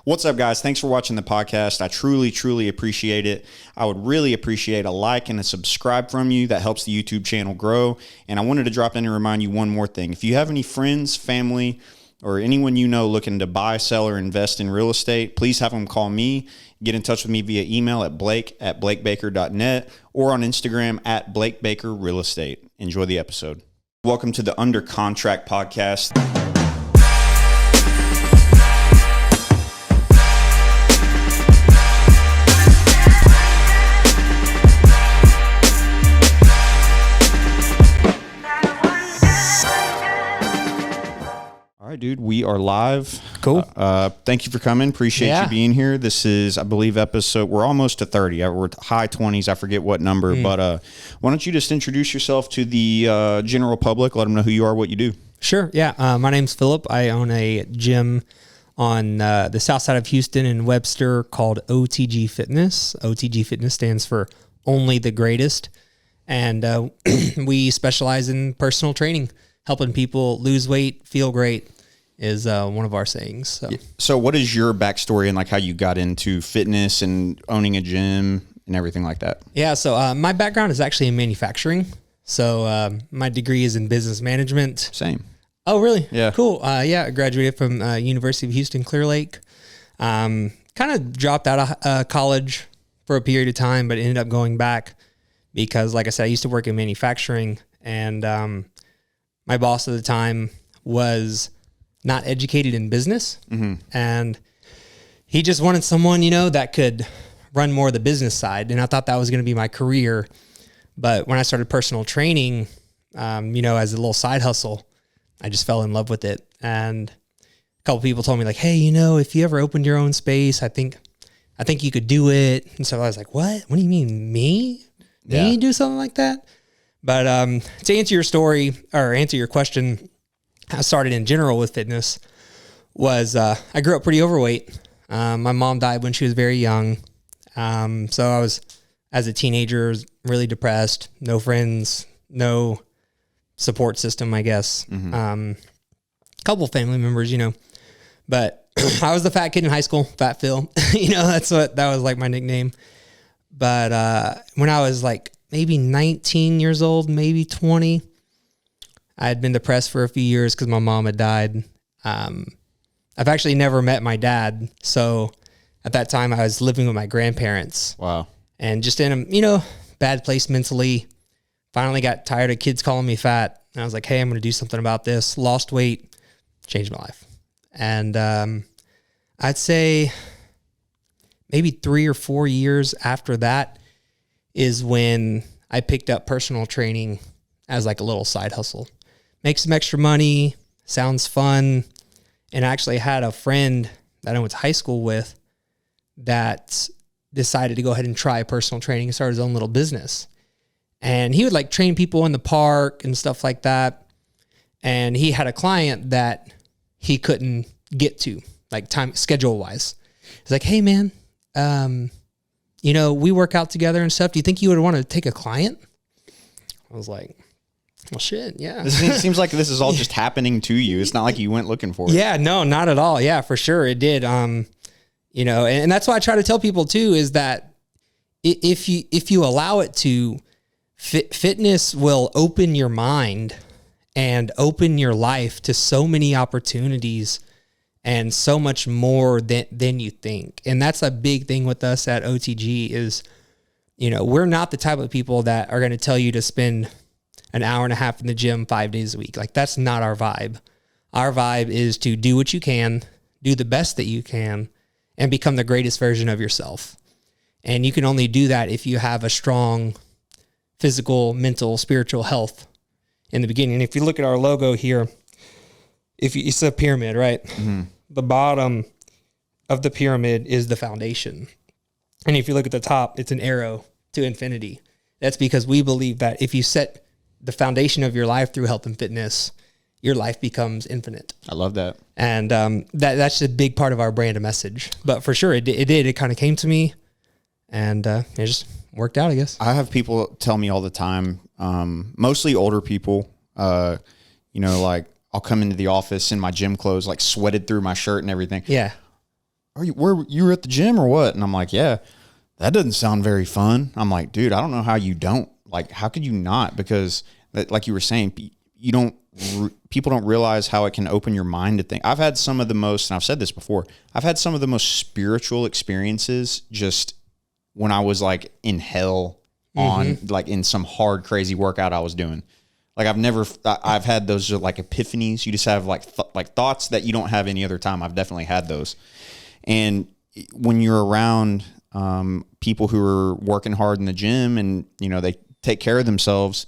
What's up, guys? Thanks for watching the podcast. I truly appreciate it. I would really appreciate a like and a subscribe from you. That helps the YouTube channel grow. And I wanted to drop in and remind you one more thing. If you have any friends, family, or anyone you know looking to buy, sell, or invest in real estate, please have them call me. Get in touch with me via email at blake@blakebaker.net or on Instagram at blakebakerrealestate. Enjoy the episode. Welcome to the Under Contract podcast. All right, dude, we are live. Cool. Thank you for coming. Appreciate you being here. This is, I believe, episode, we're almost to 30. We're high 20s. I forget what number, but why don't you just introduce yourself to the general public, let them know who you are, what you do. Sure. Yeah. My name's Fillipe. I own a gym on the south side of Houston in Webster called OTG Fitness. OTG Fitness stands for Only the Greatest. And we specialize in personal training, helping people lose weight, feel great is one of our sayings. So what is your backstory and like how you got into fitness and owning a gym and everything like that? Yeah. So my background is actually in manufacturing. So my degree is in business management. Same. Oh, really? Yeah. Cool. I graduated from University of Houston, Clear Lake. Kind of dropped out of college for a period of time, but ended up going back because, like I said, I used to work in manufacturing, and my boss at the time was not educated in business, and he just wanted someone, that could run more of the business side. And I thought that was going to be my career. But when I started personal training, as a little side hustle, I just fell in love with it. And a couple people told me like, hey, if you ever opened your own space, I think you could do it. And so I was like, what do you mean me do something like that? But to answer your story or answer your question, how I started in general with fitness was I grew up pretty overweight. My mom died when she was very young. So I was, as a teenager, really depressed, no friends, no support system, I guess. Couple family members, but I was the fat kid in high school, Fat Phil. That was like my nickname. But when I was like maybe 19 years old, maybe 20, I had been depressed for a few years because my mom had died. I've actually never met my dad. So at that time I was living with my grandparents. Wow. And just in a, bad place mentally. Finally got tired of kids calling me fat. And I was like, hey, I'm going to do something about this. Lost weight, changed my life. And I'd say maybe 3 or 4 years after that is when I picked up personal training as like a little side hustle. Make some extra money, sounds fun. And I actually had a friend that I went to high school with that decided to go ahead and try personal training and start his own little business. And he would like train people in the park and stuff like that. And he had a client that he couldn't get to, like time schedule wise. He's like, hey man, we work out together and stuff. Do you think you would want to take a client? I was like, well, shit, yeah. It seems like this is all just happening to you. It's not like you went looking for it. Yeah, no, not at all. Yeah, for sure. It did. And that's why I try to tell people too, is that if you allow it to, fitness will open your mind and open your life to so many opportunities and so much more than you think. And that's a big thing with us at OTG is, we're not the type of people that are going to tell you to spend an hour and a half in the gym 5 days a week. Like that's not our vibe. Our vibe is to do what you can, do the best that you can, and become the greatest version of yourself. And you can only do that if you have a strong physical, mental, spiritual health in the beginning. And if you look at our logo here, it's a pyramid, right? The bottom of the pyramid is the foundation. And if you look at the top, it's an arrow to infinity. That's because we believe that if you set the foundation of your life through health and fitness, your life becomes infinite. I love that. And that's a big part of our brand and message. But for sure, it did. It kind of came to me, and it just worked out, I guess. I have people tell me all the time, mostly older people, like I'll come into the office in my gym clothes, like sweated through my shirt and everything. Yeah. you were at the gym or what? And I'm like, yeah, that doesn't sound very fun. I'm like, dude, I don't know how you don't. Like, how could you not? Because like you were saying, people don't realize how it can open your mind to think. I've had some of the most, and I've said this before, I've had some of the most spiritual experiences just when I was like in hell on like in some hard, crazy workout I was doing. Like I've had those like epiphanies. You just have like thoughts that you don't have any other time. I've definitely had those. And when you're around people who are working hard in the gym and, you know, they take care of themselves,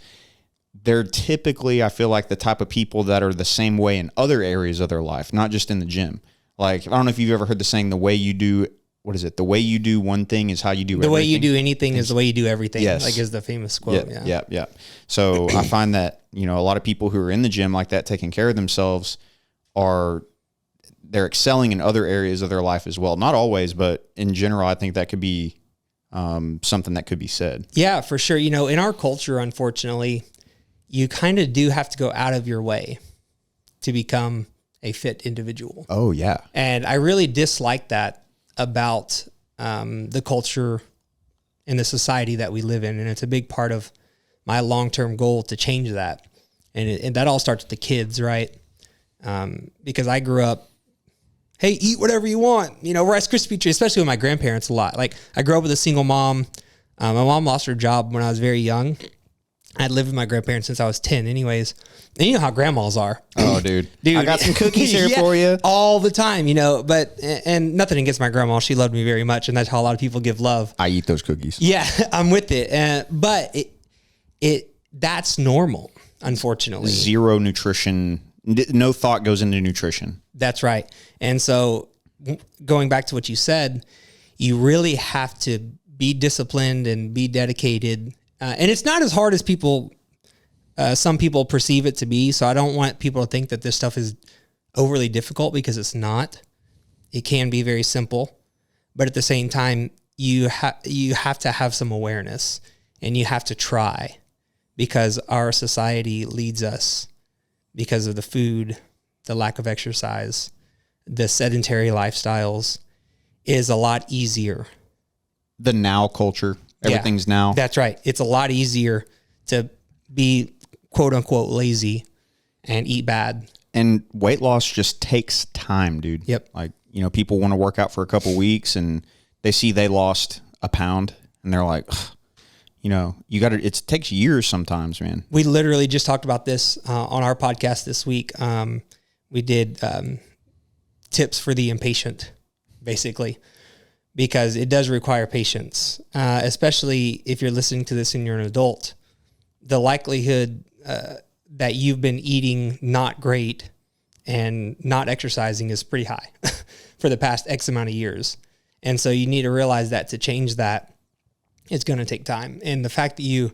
they're typically, I feel like, the type of people that are the same way in other areas of their life, not just in the gym. Like, I don't know if you've ever heard the saying, the way you do, what is it? The way you do one thing is how you do everything. The way you do anything is the way you do everything. Yes. Like is the famous quote. Yeah. So I find that, you know, a lot of people who are in the gym like that, taking care of themselves, they're excelling in other areas of their life as well. Not always, but in general, I think that could be something that could be said. Yeah, for sure. You know, in our culture, unfortunately, you kind of do have to go out of your way to become a fit individual. Oh, yeah. And I really dislike that about the culture and the society that we live in. And it's a big part of my long-term goal to change that. And that all starts with the kids, right? Because I grew up, hey, eat whatever you want. You know, Rice Krispie treat, especially with my grandparents a lot. Like I grew up with a single mom. My mom lost her job when I was very young. I'd lived with my grandparents since I was 10 anyways. And you know how grandmas are. Oh, dude. I got some cookies here for you. All the time, you know, and nothing against my grandma. She loved me very much. And that's how a lot of people give love. I eat those cookies. Yeah, I'm with it. But that's normal, unfortunately. Zero nutrition. No thought goes into nutrition. That's right. And so going back to what you said, you really have to be disciplined and be dedicated. And it's not as hard as some people perceive it to be. So I don't want people to think that this stuff is overly difficult, because it's not. It can be very simple, but at the same time, you have to have some awareness, and you have to try, because our society leads us, because of the food, the lack of exercise, the sedentary lifestyles, is a lot easier. The now culture. Everything's now. That's right. It's a lot easier to be quote unquote lazy and eat bad. And weight loss just takes time, dude. Yep. Like, you know, people want to work out for a couple weeks and they see they lost a pound and they're like, you know, it takes years sometimes, man. We literally just talked about this on our podcast this week. We did tips for the impatient, basically, because it does require patience, especially if you're listening to this and you're an adult. The likelihood that you've been eating not great and not exercising is pretty high for the past X amount of years. And so you need to realize that to change that, it's going to take time. And the fact that you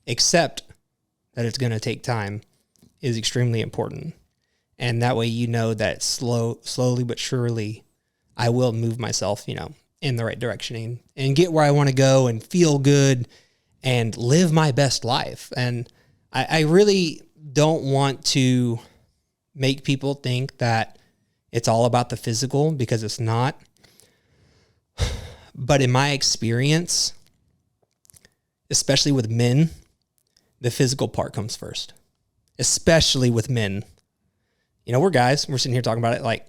accept that it's going to take time is extremely important. And that way, you know that slowly but surely, I will move myself, you know, in the right direction and get where I want to go and feel good and live my best life. And I really don't want to make people think that it's all about the physical, because it's not. But in my experience, especially with men, the physical part comes first, especially with men. You know, we're guys, we're sitting here talking about it, like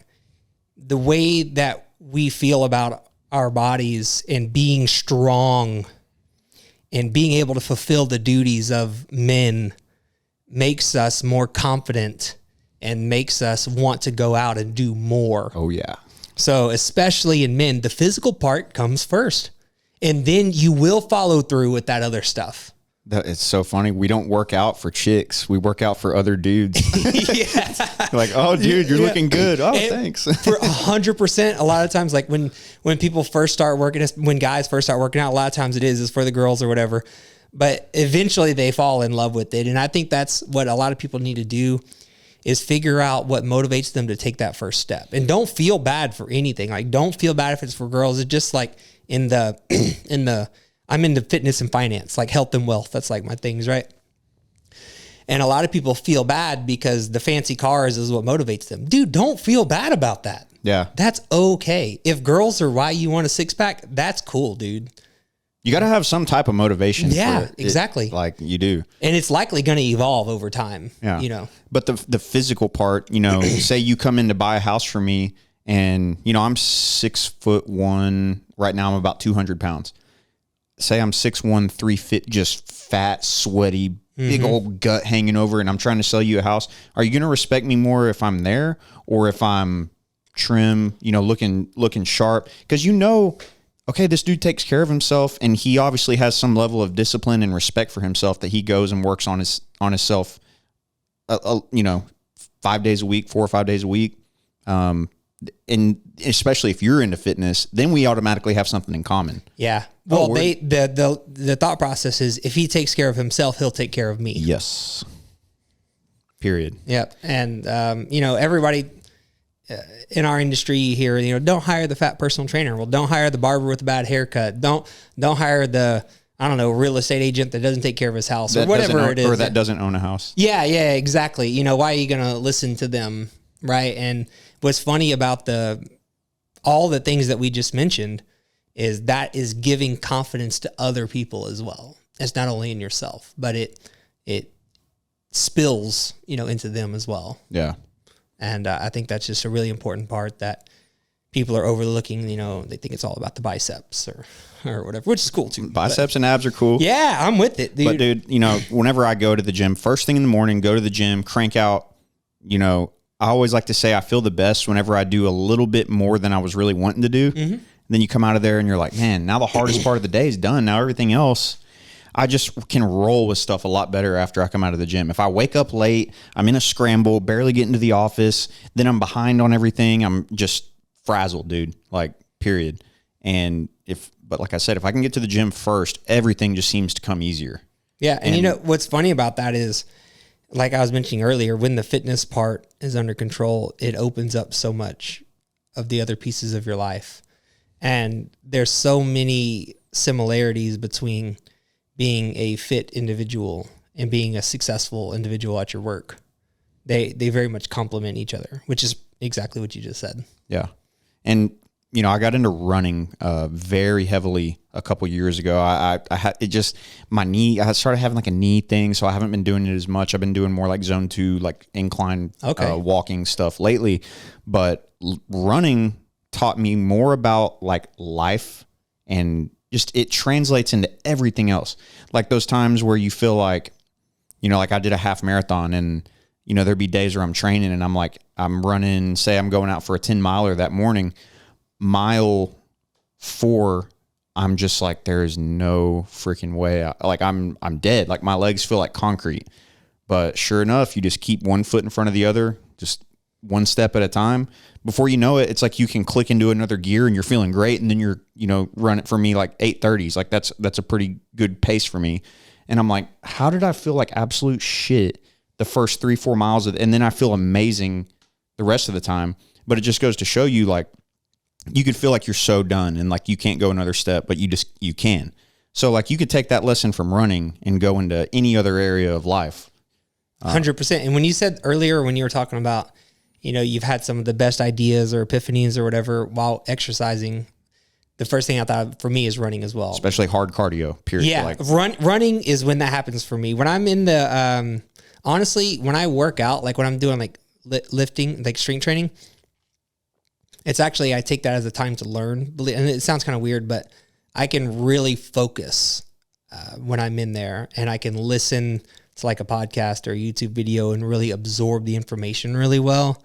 the way that we feel about our bodies and being strong and being able to fulfill the duties of men makes us more confident and makes us want to go out and do more. Oh, yeah. So especially in men, the physical part comes first, and then you will follow through with that other stuff. It's so funny. We don't work out for chicks. We work out for other dudes. Yeah. Like, oh, dude, you're looking good. Oh, thanks. For 100%. A lot of times, like when people first start working, when guys first start working out, a lot of times it is for the girls or whatever. But eventually they fall in love with it. And I think that's what a lot of people need to do, is figure out what motivates them to take that first step. And don't feel bad for anything. Like, don't feel bad if it's for girls. It's just like I'm into fitness and finance, like health and wealth. That's like my things, right? And a lot of people feel bad because the fancy cars is what motivates them. Dude, don't feel bad about that. Yeah. That's okay. If girls are why you want a six pack, that's cool, dude. You got to have some type of motivation. Yeah, for it. exactly. Like you do. And it's likely going to evolve over time. Yeah. You know, but the physical part, you know, say you come in to buy a house for me and, you know, I'm 6'1". Right now I'm about 200 pounds. Say I'm 6'1", 3 feet, just fat, sweaty, big old gut hanging over, and I'm trying to sell you a house. Are you going to respect me more if I'm there or if I'm trim, you know, looking sharp? Because you know, okay, this dude takes care of himself, and he obviously has some level of discipline and respect for himself that he goes and works on himself, you know, 5 days a week, 4 or 5 days a week. And especially if you're into fitness, then we automatically have something in common. Yeah. Well, the thought process is if he takes care of himself, he'll take care of me. Yes. Period. Yep. And, you know, everybody in our industry here, you know, don't hire the fat personal trainer. Well, don't hire the barber with a bad haircut. Don't hire the, I don't know, real estate agent that doesn't take care of his house or whatever it is. Or that doesn't own a house. Yeah, exactly. You know, why are you going to listen to them? Right. And what's funny about all the things that we just mentioned is that is giving confidence to other people as well. It's not only in yourself, but it spills, you know, into them as well. Yeah. And I think that's just a really important part that people are overlooking. You know, they think it's all about the biceps or whatever, which is cool too. Biceps and abs are cool. Yeah, I'm with it, dude. But dude, you know, whenever I go to the gym, first thing in the morning, go to the gym, crank out, you know, I always like to say I feel the best whenever I do a little bit more than I was really wanting to do. Mm-hmm. Then you come out of there and you're like, man, now the hardest part of the day is done. Now everything else, I just can roll with stuff a lot better after I come out of the gym. If I wake up late, I'm in a scramble, barely get into the office, then I'm behind on everything. I'm just frazzled, dude, like period. But like I said, if I can get to the gym first, everything just seems to come easier. Yeah. And you know, what's funny about that is, like I was mentioning earlier, when the fitness part is under control, it opens up so much of the other pieces of your life. And there's so many similarities between being a fit individual and being a successful individual at your work. They very much complement each other, which is exactly what you just said. Yeah. And, you know, I got into running very heavily a couple years ago. I had it just my knee. I started having like a knee thing, so I haven't been doing it as much. I've been doing more like zone 2, like incline walking stuff lately. But running taught me more about like life, and just it translates into everything else. Like those times where you feel like, you know, like I did a half marathon, and you know there'd be days where I'm training and I'm like I'm running. Say I'm going out for a 10-miler that morning. Mile 4, I'm just like, there is no freaking way. I'm dead. Like my legs feel like concrete. But sure enough, you just keep one foot in front of the other, just one step at a time. Before you know it, it's like you can click into another gear and you're feeling great. And then you're, you know, run it for me like 8:30s. Like that's a pretty good pace for me. And I'm like, how did I feel like absolute shit the first 3-4 miles and then I feel amazing the rest of the time? But it just goes to show you, like, you could feel like you're so done and like you can't go another step, but you can. So like you could take that lesson from running and go into any other area of life. 100%. And when you said earlier, when you were talking about, you know, you've had some of the best ideas or epiphanies or whatever while exercising, the first thing I thought of for me is running as well. Especially hard cardio, period. Yeah. Like, running is when that happens for me. When I'm in the, honestly, when I work out, like when I'm doing like lifting, like strength training, it's actually, I take that as a time to learn. And it sounds kind of weird, but I can really focus when I'm in there, and I can listen to like a podcast or a YouTube video and really absorb the information really well.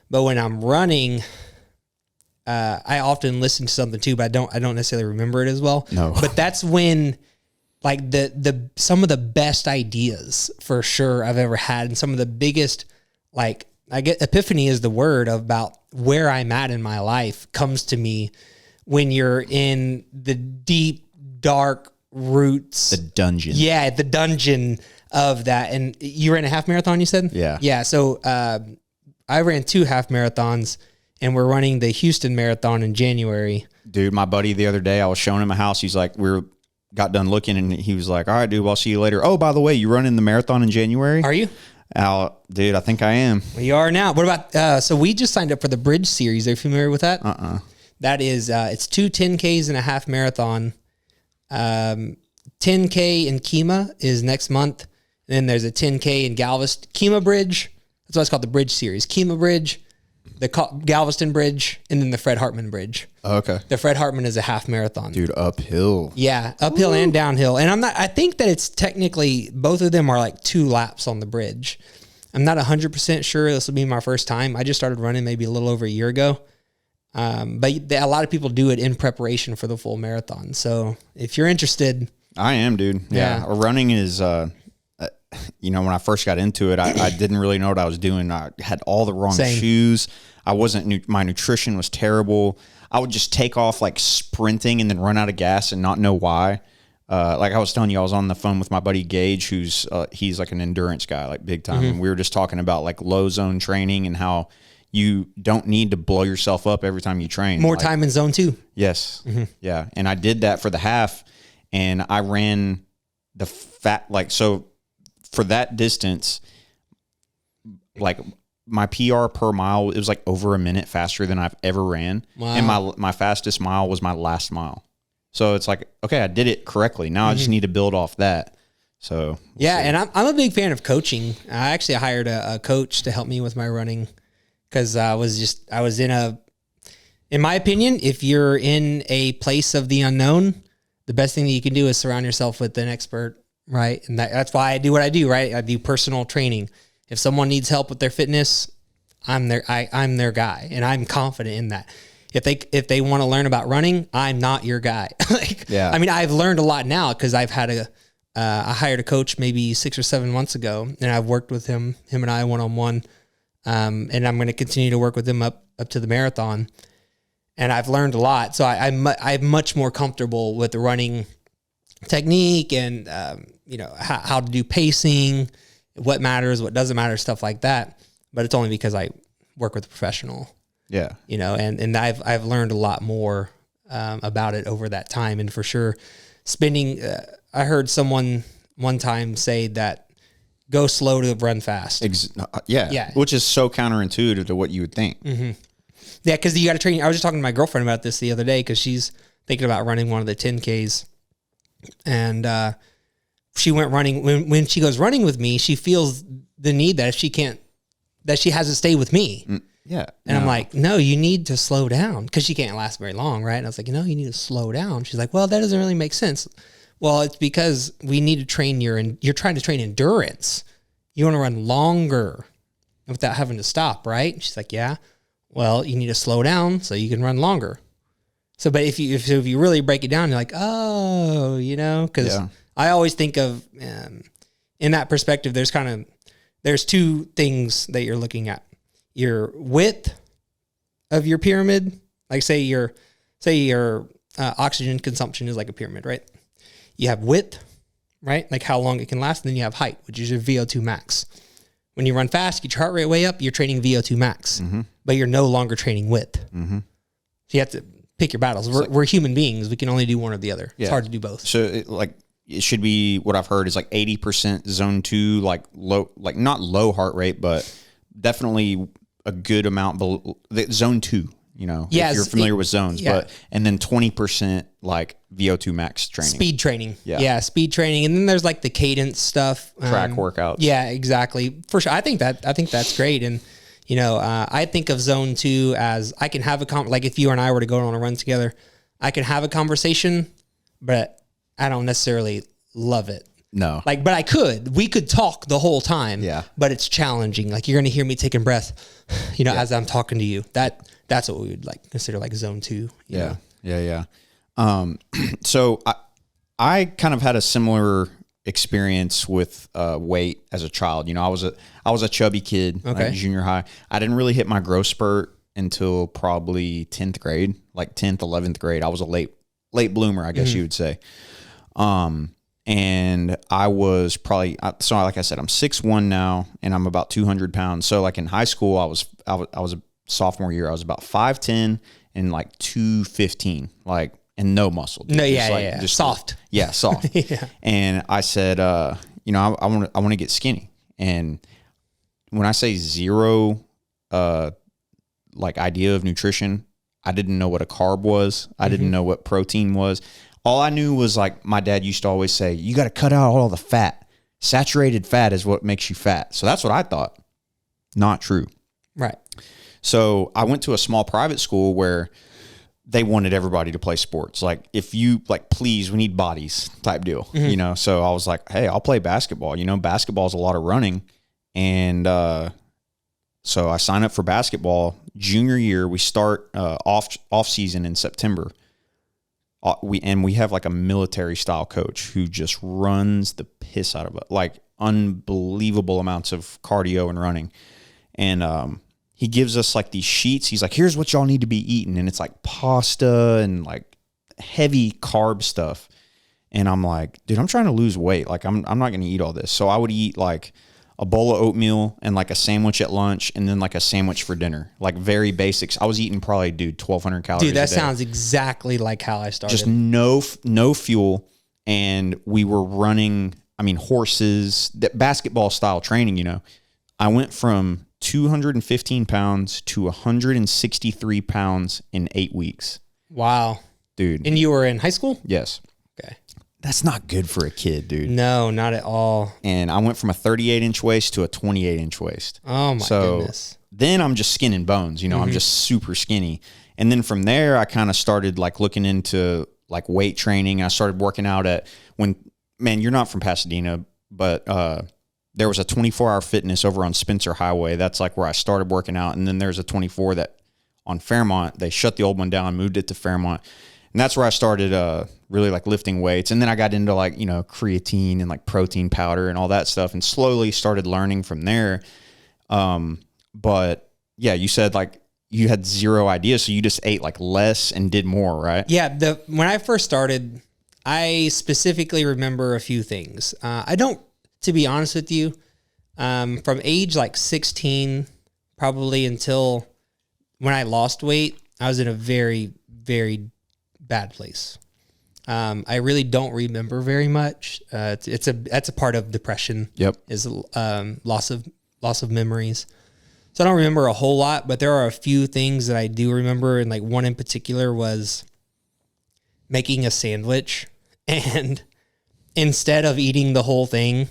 But when I'm running, I often listen to something too, but I don't necessarily remember it as well. No. But that's when like the some of the best ideas for sure I've ever had, and some of the biggest, like, I get epiphany is the word about where I'm at in my life comes to me when you're in the deep, dark roots. the dungeon. Yeah, the dungeon of that. And you ran a half marathon, you said? Yeah. Yeah. So I ran 2 half marathons, and we're running the Houston Marathon in January. Dude, my buddy the other day, I was showing him a house. He's like, got done looking, and he was like, all right, dude, well, I'll see you later. Oh, by the way, you running the marathon in January? Are you? Dude, I think I am. We are now. What about, so we just signed up for the Bridge Series. Are you familiar with that? That is, it's 2 10Ks and a half marathon. 10K in Kema is next month. And then there's a 10K in Galveston. Kema Bridge. That's why it's called the Bridge Series. Kema Bridge, the Galveston Bridge, and then the Fred Hartman Bridge. Okay. The Fred Hartman is a half marathon. Dude, uphill. Yeah, uphill and downhill. And I think that it's technically, both of them are like 2 laps on the bridge. I'm not 100% sure this will be my first time. I just started running maybe a little over a year ago. But a lot of people do it in preparation for the full marathon. So if you're interested. I am, dude. Yeah. Running is, when I first got into it, I didn't really know what I was doing. I had all the wrong shoes. My nutrition was terrible. I would just take off like sprinting and then run out of gas and not know why. Like I was telling you, I was on the phone with my buddy Gage, who's he's like an endurance guy, like big time. And we were just talking about like low zone training and how you don't need to blow yourself up every time you train. More time in zone 2. Yes. Yeah. And I did that for the half, and I ran the so for that distance, like my PR per mile, it was like over a minute faster than I've ever ran. Wow. And my fastest mile was my last mile. So it's like, okay, I did it correctly. Now I just need to build off that. So yeah. And I'm a big fan of coaching. I actually hired a coach to help me with my running, because in my opinion, if you're in a place of the unknown, the best thing that you can do is surround yourself with an expert, right? And that's why I do what I do, right? I do personal training. If someone needs help with their fitness, I'm their guy, and I'm confident in that. If they want to learn about running, I'm not your guy. I mean, I've learned a lot now because I've had I hired a coach maybe 6 or 7 months ago, and I've worked with him and I one-on-one. And I'm going to continue to work with him up to the marathon. And I've learned a lot. So I'm much more comfortable with the running technique and, how to do pacing, what matters, what doesn't matter, stuff like that. But it's only because I work with a professional. Yeah. And I've learned a lot more about it over that time. And for sure, I heard someone one time say that go slow to run fast. Yeah. Which is so counterintuitive to what you would think. Mm-hmm. Yeah, because you got to train. I was just talking to my girlfriend about this the other day, because she's thinking about running one of the 10Ks. And she went running. When she goes running with me, she feels the need that she has to stay with me. Yeah. And I'm like, no, you need to slow down, because she can't last very long, right? And I was like, you need to slow down. She's like, well, that doesn't really make sense. Well, it's because we need to train you're trying to train endurance. You want to run longer without having to stop, right? She's like, yeah. Well, you need to slow down so you can run longer. So, but if you really break it down, you're like, oh, because I always think of, in that perspective, there's 2 things that you're looking at. Your width of your pyramid, like say your oxygen consumption is like a pyramid, right? You have width, right? Like how long it can last. And then you have height, which is your VO2 max. When you run fast, get your heart rate way up, you're training VO2 max, but you're no longer training width. So you have to pick your battles. We're human beings. We can only do one or the other. Yeah. It's hard to do both. So it should be, what I've heard is like 80% zone 2, like low, like not low heart rate, but definitely a good amount below zone 2. If you're familiar with zones, and then 20% like VO2 max training. Speed training. Yeah. Speed training. And then there's like the cadence stuff. Track workouts. Yeah, exactly. For sure. I think that's great. And, I think of zone 2 as I can have like if you and I were to go on a run together, I can have a conversation, but I don't necessarily love it. No. But we could talk the whole time. Yeah. But it's challenging. Like you're going to hear me taking breath, as I'm talking to you. That's what we would consider like zone 2. Yeah. So I kind of had a similar experience with weight as a child. I was a chubby kid, like junior high. I didn't really hit my growth spurt until probably 10th grade, like 10th, 11th grade. I was a late bloomer, I guess you would say. And I was probably, so like I said, I'm 6'1" now, and I'm about 200 pounds. So like in high school, I was a sophomore year, I was about 5'10" and like 215, like, and no muscle. Dude. No, just soft. Soft. And I said, I want to get skinny. And when I say zero, like idea of nutrition, I didn't know what a carb was. I didn't know what protein was. All I knew was like my dad used to always say, you got to cut out all the fat. Saturated fat is what makes you fat. So that's what I thought. Not true. Right. So I went to a small private school where they wanted everybody to play sports. Like, if you like, please, we need bodies type deal, you know? So I was like, hey, I'll play basketball. You know, basketball is a lot of running. And, so I signed up for basketball junior year. We start, off season in September. We have like a military style coach who just runs the piss out of it, like unbelievable amounts of cardio and running. And, he gives us like these sheets. He's like, here's what y'all need to be eating. And it's like pasta and like heavy carb stuff. And I'm like, dude, I'm trying to lose weight. Like, I'm not going to eat all this. So I would eat like a bowl of oatmeal and like a sandwich at lunch and then like a sandwich for dinner. Like, very basics. I was eating probably, 1,200 calories Dude, that a day. sounds exactly like how I started. Just no fuel. And we were running, horses, that basketball style training, you know. I went from 215 pounds to 163 pounds in 8 weeks. Wow. Dude. And you were in high school? Yes. Okay. That's not good for a kid, dude. No, not at all. And I went from a 38-inch waist to a 28-inch waist. Oh, my goodness. Then I'm just skin and bones, you know, I'm just super skinny. And then from there, I kind of started like looking into like weight training. I started working out you're not from Pasadena, but there was a 24-hour fitness over on Spencer Highway. That's like where I started working out. And then there's a 24 that on Fairmont, they shut the old one down, moved it to Fairmont. And that's where I started really like lifting weights. And then I got into like, you know, creatine and like protein powder and all that stuff and slowly started learning from there. But yeah, you said like you had zero idea. So you just ate like less and did more, right? Yeah. When I first started, I specifically remember a few things. I don't, to be honest with you, from age like 16, probably until when I lost weight, I was in a very, very bad place. I really don't remember very much. That's a part of depression. Yep. Is loss of memories. So I don't remember a whole lot, but there are a few things that I do remember, and like one in particular was making a sandwich, and instead of eating the whole thing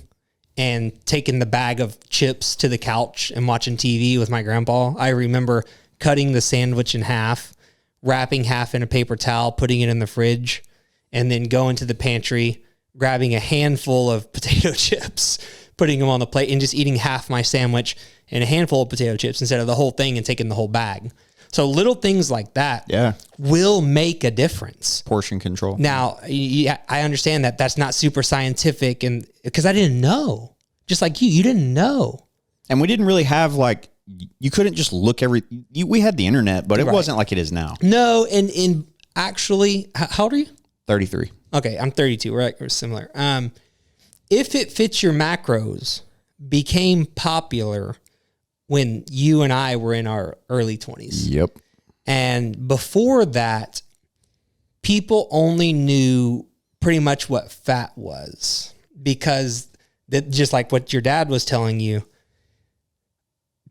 and taking the bag of chips to the couch and watching TV with my grandpa, I remember cutting the sandwich in half, wrapping half in a paper towel, putting it in the fridge, and then going to the pantry, grabbing a handful of potato chips, putting them on the plate, and just eating half my sandwich and a handful of potato chips instead of the whole thing and taking the whole bag. So little things like that will make a difference. Portion control. Now, I understand that that's not super scientific, and because I didn't know. Just like you didn't know. And we didn't really have like, you couldn't just look we had the internet, but it wasn't like it is now. No, and actually, how old are you? 33. Okay, I'm 32. We're similar. If It Fits Your Macros became popular when you and I were in our early 20s. Yep. And before that, people only knew pretty much what fat was, because that, just like what your dad was telling you,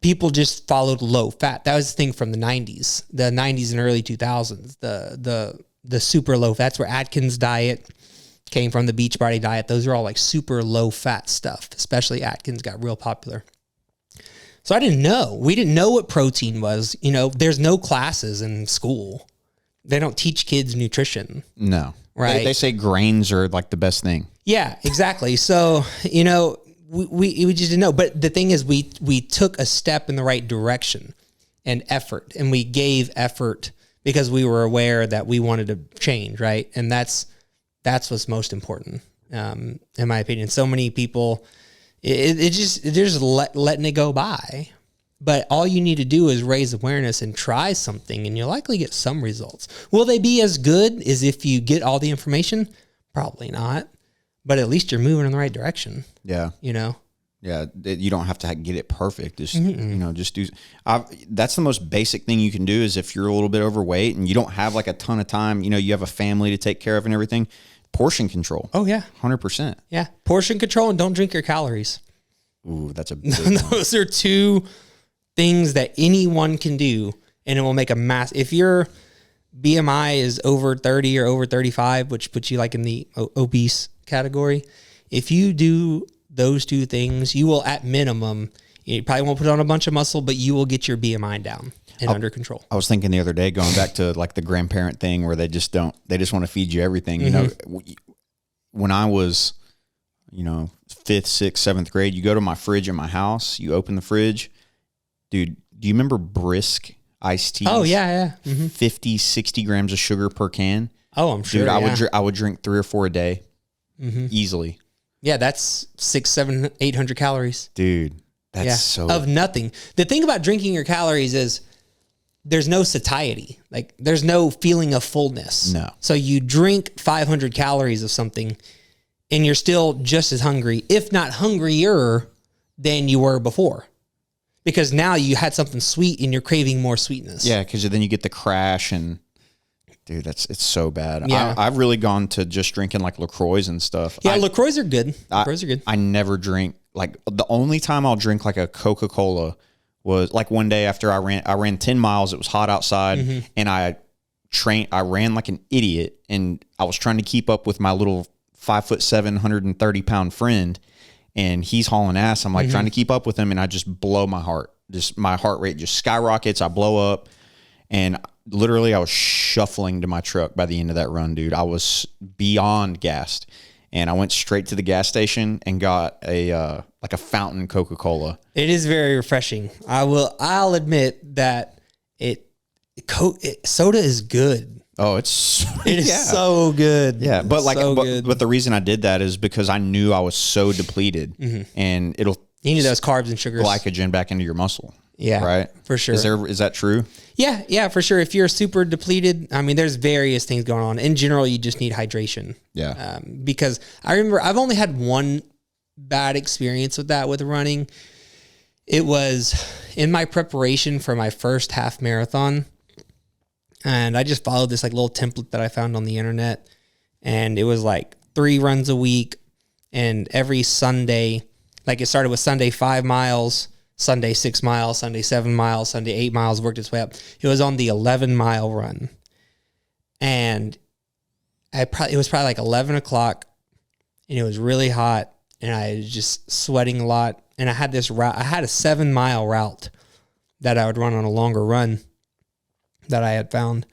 people just followed low fat. That was the thing from the 90s and early 2000s, the super low fat. That's where Atkins diet came from, the Beachbody diet. Those are all like super low fat stuff, especially Atkins got real popular. So I didn't know. We didn't know what protein was. You know, there's no classes in school. They don't teach kids nutrition. No. Right. They say grains are like the best thing. Yeah, exactly. So, you know, we just didn't know. But the thing is, we took a step in the right direction and effort, and we gave effort because we were aware that we wanted to change, right? And that's what's most important, in my opinion. So many people, they're just letting it go by. But all you need to do is raise awareness and try something, and you'll likely get some results. Will they be as good as if you get all the information? Probably not. But at least you're moving in the right direction. Yeah. You know? Yeah. You don't have to get it perfect. Just, you know, just do. That's the most basic thing you can do is if you're a little bit overweight and you don't have like a ton of time, you know, you have a family to take care of and everything, portion control. Oh, yeah. 100%. Yeah. Portion control, and don't drink your calories. Ooh, that's a big one. Those are two things that anyone can do, and it will make a mass. If your BMI is over 30 or over 35, which puts you like in the obese category, if you do those two things, you will at minimum, you probably won't put on a bunch of muscle, but you will get your BMI down and under control. I was thinking the other day, going back to like the grandparent thing where they just want to feed you everything. You know, when I was, 5th, 6th, 7th grade, you go to my fridge in my house, you open the fridge, dude, do you remember Brisk iced teas? Oh yeah. 50, 60 grams of sugar per can. Oh, I'm sure. Dude, I would drink 3 or 4 a day easily. Yeah, that's 600, 700, 800 calories. Dude, that's so... Of nothing. The thing about drinking your calories is there's no satiety. Like, there's no feeling of fullness. No. So you drink 500 calories of something, and you're still just as hungry, if not hungrier, than you were before. Because now you had something sweet, and you're craving more sweetness. Yeah, because then you get the crash, and... Dude, it's so bad. Yeah. I've really gone to just drinking like LaCroix and stuff. Yeah, LaCroix are good. LaCroix are good. I never drink, like, the only time I'll drink like a Coca-Cola was like one day after I ran 10 miles. It was hot outside, and I ran like an idiot, and I was trying to keep up with my little 5'7", 130-pound friend, and he's hauling ass. I'm like trying to keep up with him, and I just blow my heart. Just my heart rate just skyrockets. I blow up, and literally I was shuffling to my truck by the end of that run, dude. I was beyond gassed, and I went straight to the gas station and got a like a fountain Coca-Cola. It is very refreshing. I'll admit that soda is good. Oh, it is so good. Yeah, but like, so but the reason I did that is because I knew I was so depleted, and you need those carbs and sugars, glycogen back into your muscle. Yeah, right. For sure. Is that true? Yeah, for sure. If you're super depleted, I mean, there's various things going on. In general, you just need hydration. Yeah. Because I remember I've only had one bad experience with that with running. It was in my preparation for my first half marathon, and I just followed this like little template that I found on the internet, and it was like 3 runs a week, and every Sunday, like it started with Sunday 5 miles. Sunday 6 miles, Sunday 7 miles, Sunday 8 miles, worked its way up. It was on the 11-mile run. And it was probably like 11 o'clock, and it was really hot, and I was just sweating a lot. And I had this route. I had a 7-mile route that I would run on a longer run that I had found.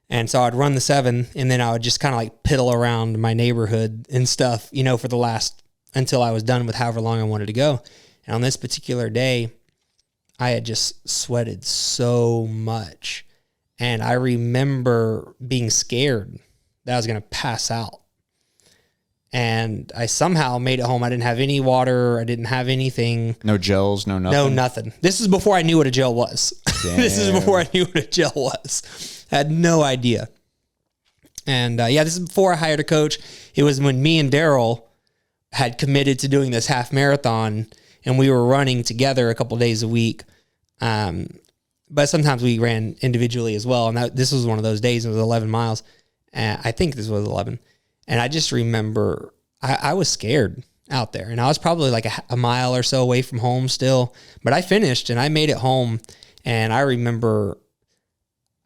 And so I'd run the 7, and then I would just kind of like piddle around my neighborhood and stuff, until I was done with however long I wanted to go. And on this particular day, I had just sweated so much. And I remember being scared that I was going to pass out. And I somehow made it home. I didn't have any water. I didn't have anything. No gels, no nothing? No, nothing. This is before I knew what a gel was. This is before I knew what a gel was. I had no idea. And this is before I hired a coach. It was when me and Daryl had committed to doing this half marathon, and we were running together a couple of days a week. But sometimes we ran individually as well. And this was one of those days. It was 11 miles. I think this was 11. And I just remember I was scared out there. And I was probably like a mile or so away from home still. But I finished, and I made it home. And I remember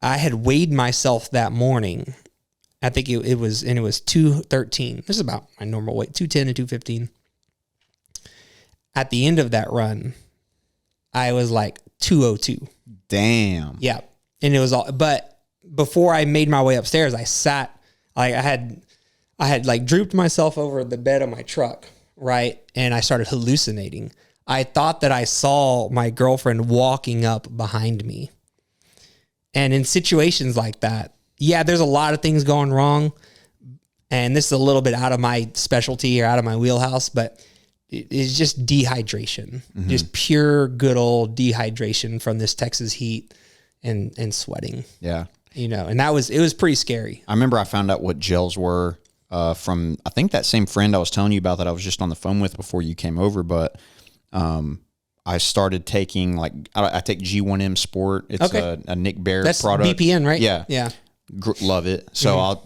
I had weighed myself that morning. I think it was 213. This is about my normal weight, 210 to 215. At the end of that run, I was like 202. Damn. Yeah. And it was all, but before I made my way upstairs, I sat, like I had like drooped myself over the bed of my truck, right? And I started hallucinating. I thought that I saw my girlfriend walking up behind me. And in situations like that, there's a lot of things going wrong. And this is a little bit out of my specialty or out of my wheelhouse, but it's just dehydration, just pure good old dehydration from this Texas heat and sweating. Yeah. And it was pretty scary. I remember I found out what gels were from, I think that same friend I was telling you about that I was just on the phone with before you came over, but I started taking I take G1M Sport. It's a Nick Barrett product. That's BPN, right? Yeah. Yeah. Love it. So I'll,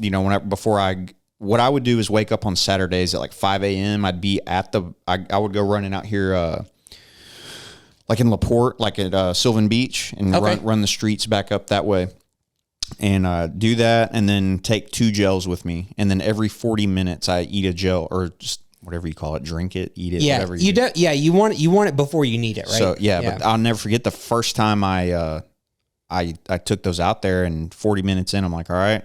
what I would do is wake up on Saturdays at like 5 a.m. I'd be I would go running out here like in LaPorte, like at Sylvan Beach, and run the streets back up that way. And do that, and then take 2 gels with me. And then every 40 minutes, I eat a gel, or just whatever you call it, drink it, eat it, whatever. You want it before you need it, right? So but I'll never forget the first time I took those out there, and 40 minutes in, I'm like, all right,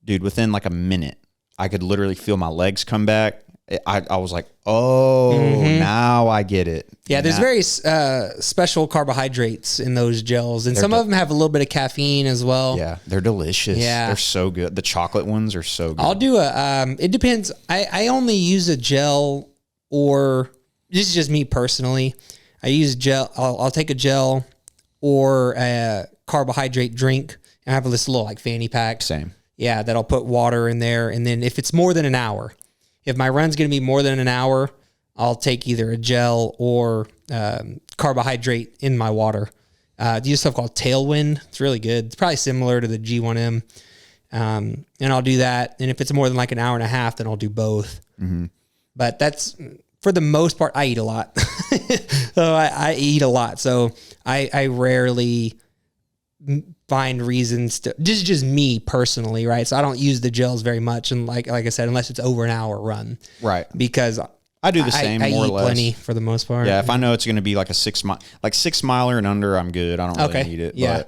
dude. Within like a minute, I could literally feel my legs come back. I was like, now I get it. Yeah, there's very special carbohydrates in those gels, and some of them have a little bit of caffeine as well. Yeah, they're delicious. Yeah, they're so good. The chocolate ones are so good. I'll do it depends. I only use a gel, or this is just me personally. I use gel. I'll take a gel or a carbohydrate drink, and I have this little like fanny pack. Same. Yeah, that I'll put water in there, and then if it's more than an hour. If my run's going to be more than an hour, I'll take either a gel or carbohydrate in my water. I use stuff called Tailwind. It's really good. It's probably similar to the G1M. And I'll do that. And if it's more than like an hour and a half, then I'll do both. Mm-hmm. But that's, for the most part, I eat a lot. So I eat a lot. So I rarely find reasons to, this is just me personally, right? So I don't use the gels very much, and like I said, unless it's over an hour run, right? Because I do the same, I more eat or less. Plenty for the most part. Yeah, if I know it's going to be like a 6 miler and under, I'm good. I don't really need it. Yeah.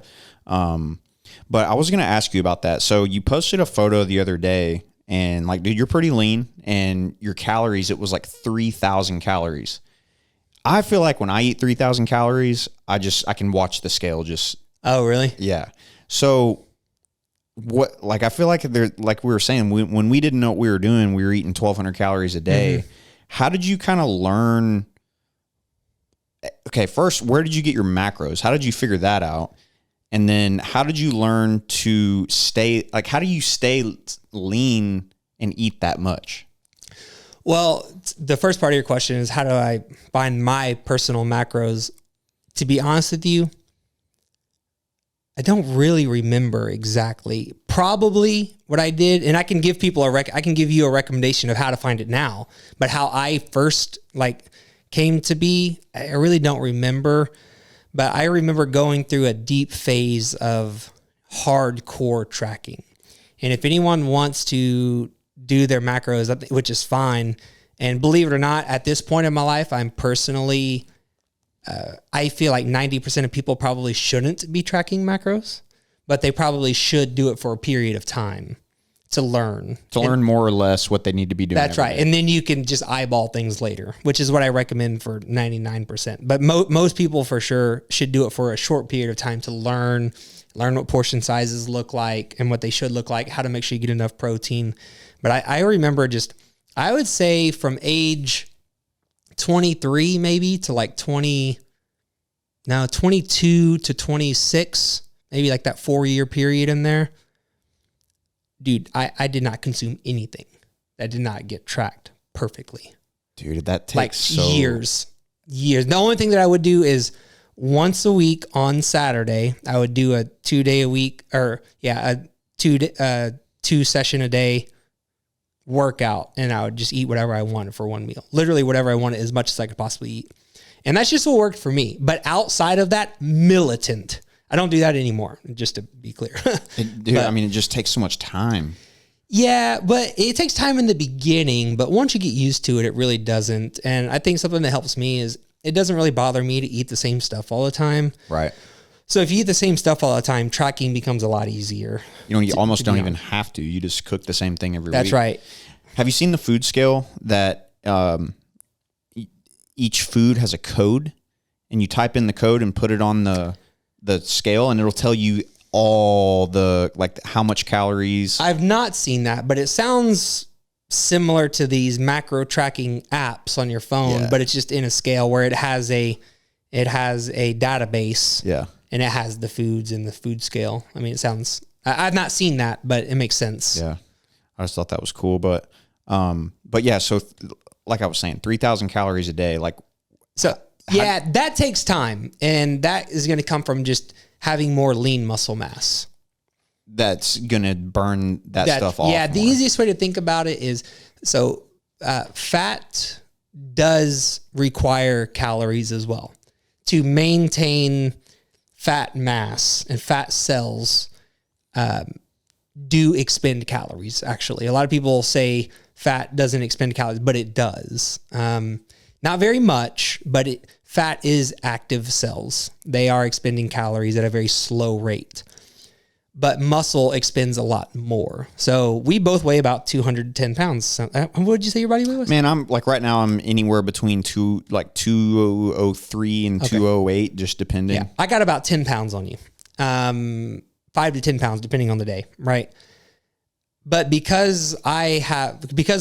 But I was going to ask you about that. So you posted a photo the other day, and like, dude, you're pretty lean, and your calories, it was like 3,000 calories. I feel like when I eat 3,000 calories, I can watch the scale just. Oh, really? Yeah. So what, like, I feel like like we were saying, when we didn't know what we were doing, we were eating 1,200 calories a day. Mm-hmm. How did you kind of learn? Okay, first, where did you get your macros? How did you figure that out? And then how did you learn to stay, like, how do you stay lean and eat that much? Well, the first part of your question is, how do I find my personal macros? To be honest with you, I don't really remember exactly. Probably what I did, and I can give people I can give you a recommendation of how to find it now, but how I first came to be, I really don't remember. But I remember going through a deep phase of hardcore tracking. And if anyone wants to do their macros, which is fine, and believe it or not, at this point in my life, I'm personally I feel like 90% of people probably shouldn't be tracking macros, but they probably should do it for a period of time to learn. Learn more or less what they need to be doing. That's right. Day. And then you can just eyeball things later, which is what I recommend for 99%. But most people for sure should do it for a short period of time to learn what portion sizes look like and what they should look like, how to make sure you get enough protein. But I remember I would say from age 23 maybe to like 22 to 26, maybe like that 4-year period in there. Dude, I did not consume anything that did not get tracked perfectly. Dude, that takes like years. The only thing that I would do is once a week on Saturday, I would do a 2-day a week, or a 2 session a day workout, and I would just eat whatever I wanted for one meal. Literally whatever I wanted, as much as I could possibly eat. And that's just what worked for me. But outside of that, militant. I don't do that anymore, just to be clear. Dude, I mean, it just takes so much time. Yeah, but it takes time in the beginning, but once you get used to it, it really doesn't. And I think something that helps me is it doesn't really bother me to eat the same stuff all the time. Right. So if you eat the same stuff all the time, tracking becomes a lot easier. You almost don't even have to. You just cook the same thing every week. That's right. Have you seen the food scale that each food has a code, and you type in the code and put it on the scale, and it'll tell you all how much calories? I've not seen that, but it sounds similar to these macro tracking apps on your phone, but it's just in a scale where it has a database. Yeah. And it has the foods in the food scale. I mean, I've not seen that, but it makes sense. Yeah. I just thought that was cool. But yeah, so like I was saying, 3,000 calories a day. That takes time. And that is going to come from just having more lean muscle mass. That's going to burn that stuff off. Yeah. The easiest way to think about it is, fat does require calories as well. to maintain fat mass and fat cells do expend calories, actually. A lot of people say fat doesn't expend calories, but it does. Not very much, but fat is active cells. They are expending calories at a very slow rate. But muscle expends a lot more. So we both weigh about 210 pounds. So, what did you say your body weight was? Man, I'm like right now I'm anywhere between 203 and 208, just depending. Yeah, I got about 10 pounds on you. 5 to 10 pounds, depending on the day, right? But because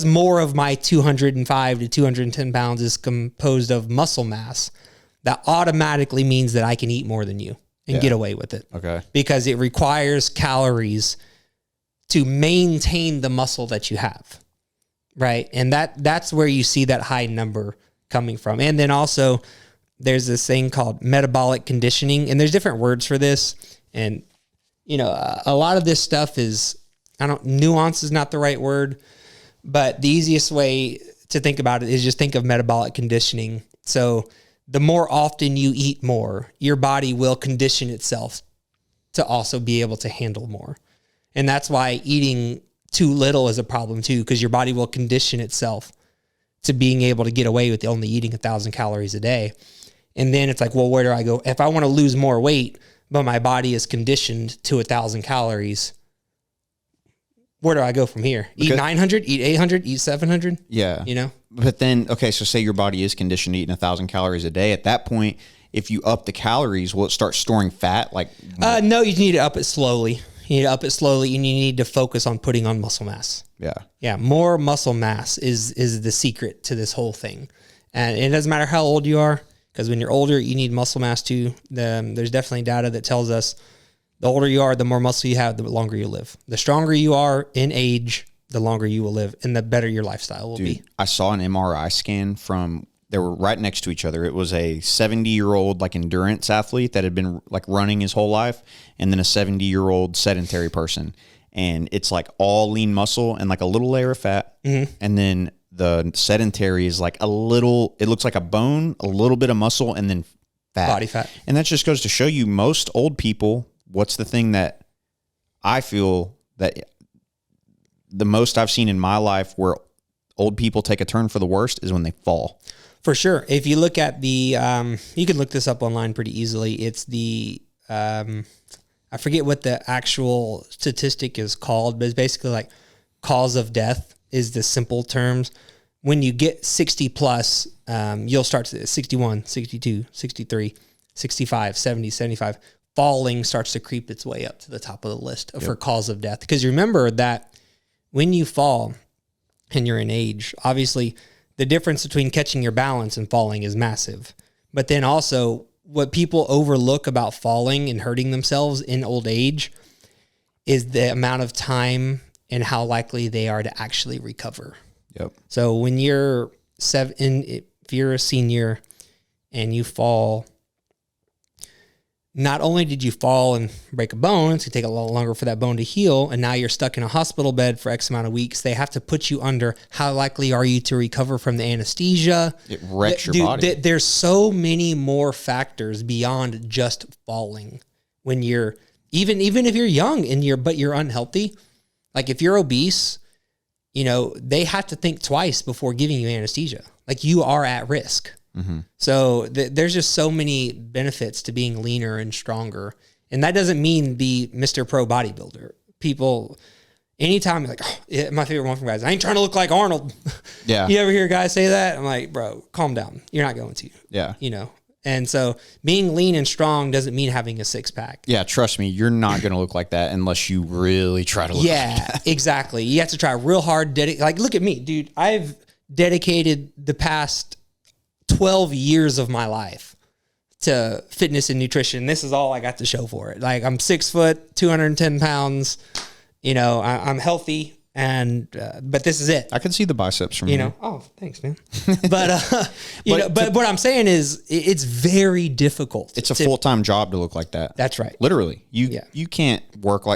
more of my 205 to 210 pounds is composed of muscle mass, that automatically means that I can eat more than you and get away with it. Okay. Because it requires calories to maintain the muscle that you have. Right. And that's where you see that high number coming from. And then also there's this thing called metabolic conditioning, and there's different words for this. And, a lot of this stuff is, nuance is not the right word, but the easiest way to think about it is just think of metabolic conditioning. So the more often you eat more, your body will condition itself to also be able to handle more. And that's why eating too little is a problem too, because your body will condition itself to being able to get away with only eating 1,000 calories a day. And then it's like, well, where do I go? If I want to lose more weight, but my body is conditioned to 1,000 calories, where do I go from here? Eat 900, eat 800, eat 700? Yeah. But then, okay, so say your body is conditioned to eating 1,000 calories a day. At that point, if you up the calories, will it start storing fat? No, you need to up it slowly. You need to up it slowly, and you need to focus on putting on muscle mass. Yeah. Yeah, more muscle mass is the secret to this whole thing. And it doesn't matter how old you are, because when you're older, you need muscle mass too. There's definitely data that tells us the older you are, the more muscle you have, the longer you live. The stronger you are in age, the longer you will live, and the better your lifestyle will be. I saw an MRI scan they were right next to each other. It was a 70-year-old endurance athlete that had been running his whole life, and then a 70-year-old sedentary person. And it's all lean muscle and a little layer of fat. Mm-hmm. And then the sedentary is it looks like a bone, a little bit of muscle, and then fat. Body fat. And that just goes to show you most old people, what's the thing that I feel that the most I've seen in my life where old people take a turn for the worst is when they fall. For sure. If you look at you can look this up online pretty easily. It's I forget what the actual statistic is called, but it's basically cause of death is the simple terms. When you get 60 plus, you'll start to 61, 62, 63, 65, 70, 75. Falling starts to creep its way up to the top of the list for cause of death. Because remember that when you fall and you're in age, obviously the difference between catching your balance and falling is massive. But then also what people overlook about falling and hurting themselves in old age is the amount of time and how likely they are to actually recover. Yep. So when you're if you're a senior and you fall, not only did you fall and break a bone, it's going to take a lot longer for that bone to heal, and now you're stuck in a hospital bed for X amount of weeks. They have to put you under how likely are you to recover from the anesthesia. It wrecks your body. There's so many more factors beyond just falling. When you're, even if you're young but you're unhealthy, if you're obese, they have to think twice before giving you anesthesia. You are at risk. Mm-hmm. So there's just so many benefits to being leaner and stronger. And that doesn't mean be Mr. Pro bodybuilder. People, anytime my favorite one from guys, I ain't trying to look like Arnold. Yeah. You ever hear guys say that? I'm like, bro, calm down. You're not going to. Yeah. And so being lean and strong doesn't mean having a six pack. Yeah. Trust me, you're not going to look like that unless you really try to look like that. Exactly. You have to try real hard. Look at me, dude. I've dedicated the past 12 years of my life to fitness and nutrition. This is all I got to show for it. I'm 6 foot, 210 pounds, I'm healthy, and, but this is it. I can see the biceps from here. Oh, thanks, man. But, but what I'm saying is it's very difficult. It's a full-time job to look like that. That's right. Literally. You can't work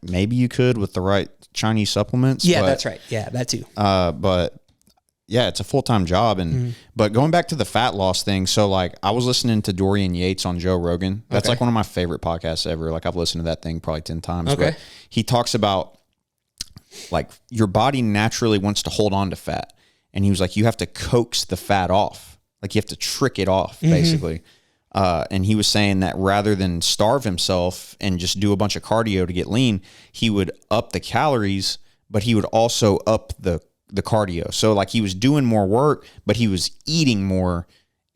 maybe you could with the right Chinese supplements. Yeah, that's right. Yeah, that too. But it's a full-time job. And but going back to the fat loss thing, so like I was listening to Dorian Yates on Joe Rogan. That's like one of my favorite podcasts ever. Like I've listened to that thing probably 10 times. Okay. But he talks about like your body naturally wants to hold on to fat. And he was like, you have to coax the fat off. Like you have to trick it off, basically. And he was saying that rather than starve himself and just do a bunch of cardio to get lean, he would up the calories, but he would also up the cardio. So like he was doing more work, but he was eating more.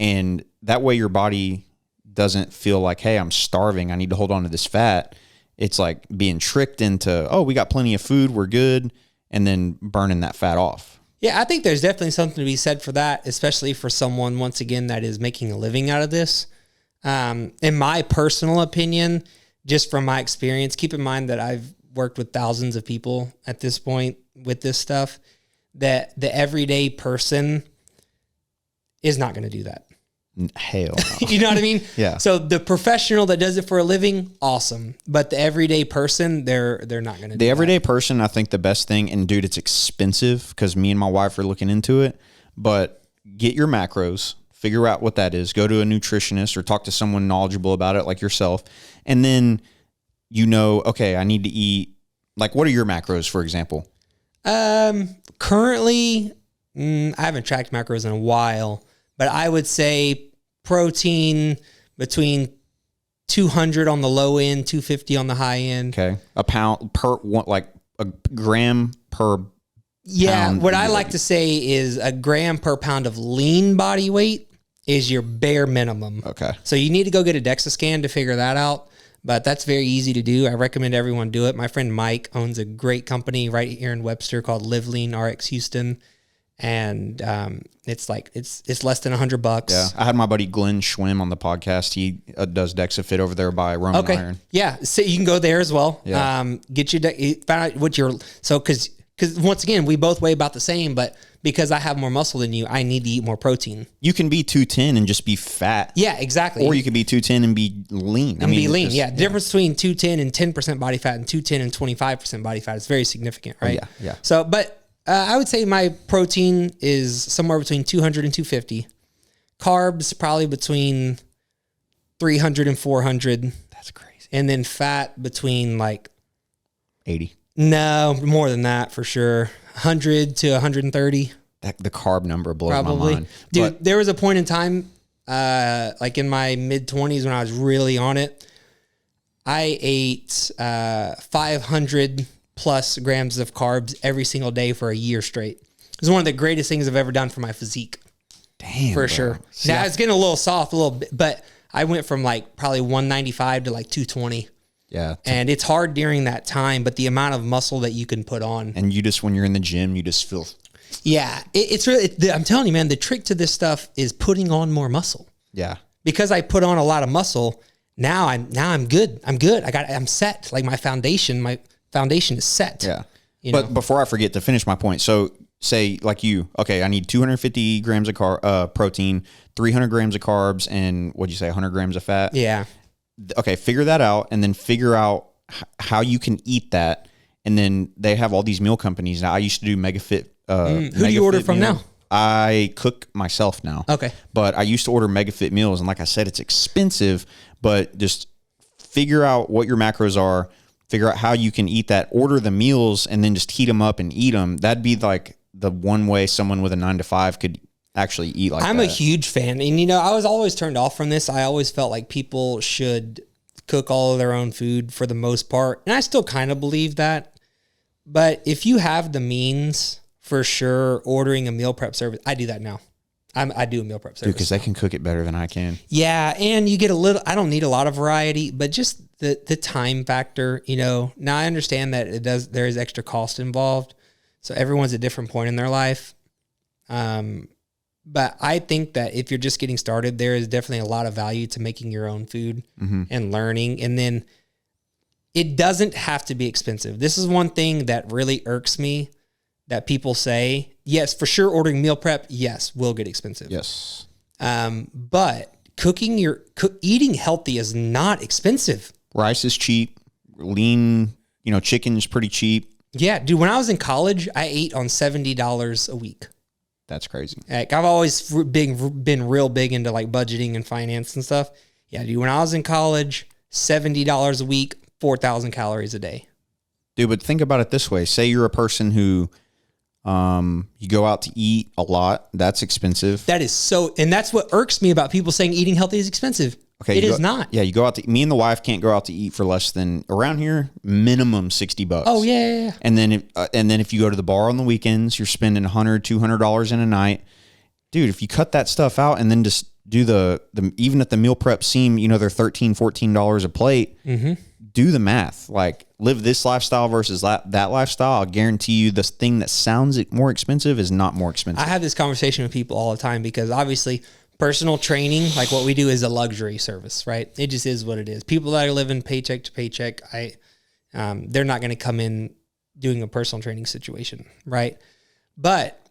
And that way your body doesn't feel like, hey, I'm starving, I need to hold on to this fat. It's like being tricked into, oh, we got plenty of food, we're good, and then burning that fat off. Yeah, I think there's definitely something to be said for that, especially for someone, once again, that is making a living out of this. In my personal opinion, just from my experience, keep in mind that I've worked with thousands of people at this point with this stuff, that the everyday person is not going to do that. Hell no. You know what I mean? Yeah. So the professional that does it for a living, awesome. But the everyday person, they're not going to do The everyday person, I think the best thing, and dude, it's expensive because me and my wife are looking into it, but get your macros, figure out what that is, go to a nutritionist or talk to someone knowledgeable about it like yourself. And then, okay, I need to eat, like, what are your macros, for example? Currently, I haven't tracked macros in a while, but I would say protein between 200 on the low end, 250 on the high end. Okay. A pound per one, like a gram per pound. What I like to say is a gram per pound of lean body weight is your bare minimum. Okay. So you need to go get a DEXA scan to figure that out, but that's very easy to do. I recommend everyone do it. My friend Mike owns a great company right here in Webster called Live Lean RX Houston. And it's less than $100. Yeah, I had my buddy Glenn Schwim on the podcast. He does DEXA Fit over there by Roman Iron. Yeah, so you can go there as well. Yeah. Get your find out what your because once again we both weigh about the same, but because I have more muscle than you, I need to eat more protein. You can be 210 and just be fat. Yeah, exactly. Or you could be 210 and be lean. Be lean. The difference between 210 and 10% body fat and 210 and 25% body fat is very significant, right? Yeah. So, but I would say my protein is somewhere between 200 and 250. Carbs probably between 300 and 400. That's crazy. And then fat between like 80. No, more than that for sure. 100 to 130. The carb number blows my mind. Dude, there was a point in time, like in my mid-20s when I was really on it, I ate 500 plus grams of carbs every single day for a year straight. It was one of the greatest things I've ever done for my physique. Damn, for sure. Now it's getting a little soft, a little bit, but I went from like probably 195 to like 220. Yeah. And it's hard during that time, but the amount of muscle that you can put on. And you just, when you're in the gym, you just feel. Yeah. It's really, I'm telling you, man, the trick to this stuff is putting on more muscle. Yeah. Because I put on a lot of muscle, now I'm good. I'm set. Like my foundation is set. Yeah. But before I forget, to finish my point, so say like you, okay, I need 250 grams of protein, 300 grams of carbs, and what'd you say, 100 grams of fat? Yeah. Okay, figure that out, and then figure out how you can eat that. And then they have all these meal companies now. I used to do MegaFit. Who do you order from now? I cook myself now. Okay. But I used to order MegaFit meals, and like I said, it's expensive, but just figure out what your macros are, figure out how you can eat that, order the meals, and then just heat them up and eat them. That'd be like the one way someone with a 9-to-5 could actually eat like that. I'm a huge fan. And, I was always turned off from this. I always felt like people should cook all of their own food for the most part. And I still kind of believe that. But if you have the means, for sure, ordering a meal prep service, I do that now. I do a meal prep service. Because they can cook it better than I can. Yeah, and you get I don't need a lot of variety, but just the time factor, Now I understand that there is extra cost involved. So everyone's at a different point in their life. But I think that if you're just getting started, there is definitely a lot of value to making your own food and learning. And then it doesn't have to be expensive. This is one thing that really irks me that people say, yes, for sure, ordering meal prep, yes, will get expensive. Yes. But eating healthy is not expensive. Rice is cheap. Lean, chicken is pretty cheap. Yeah, dude, when I was in college, I ate on $70 a week. That's crazy. Like I've always been real big into like budgeting and finance and stuff. Yeah, dude, when I was in college, $70 a week, 4,000 calories a day. Dude, but think about it this way. Say you're a person who you go out to eat a lot. That's expensive. That is so, and that's what irks me about people saying eating healthy is expensive. Okay, it is not. Yeah, you go out to, me and the wife can't go out to eat for less than, around here, minimum $60. Oh, yeah. And then if you go to the bar on the weekends, you're spending $100, $200 in a night. Dude, if you cut that stuff out and then just do the even if the meal prep seem, they're $13, $14 a plate, do the math. Like, live this lifestyle versus that lifestyle. I'll guarantee you this thing that sounds more expensive is not more expensive. I have this conversation with people all the time because obviously personal training, like what we do, is a luxury service, right? It just is what it is. People that are living paycheck to paycheck, they're not going to come in doing a personal training situation, right? But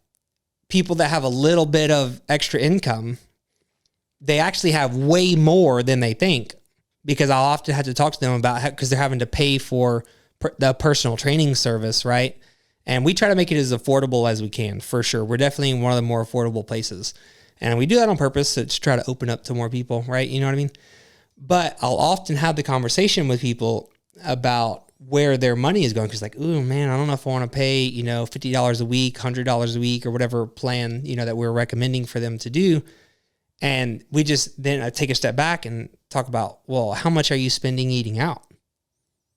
people that have a little bit of extra income, they actually have way more than they think, because I'll often have to talk to them about because they're having to pay for the personal training service, right? And we try to make it as affordable as we can, for sure. We're definitely one of the more affordable places. And we do that on purpose to try to open up to more people, right? You know what I mean? But I'll often have the conversation with people about where their money is going. Because like, ooh, man, I don't know if I want to pay, $50 a week, $100 a week, or whatever plan, that we're recommending for them to do. And we just then take a step back and talk about, well, how much are you spending eating out?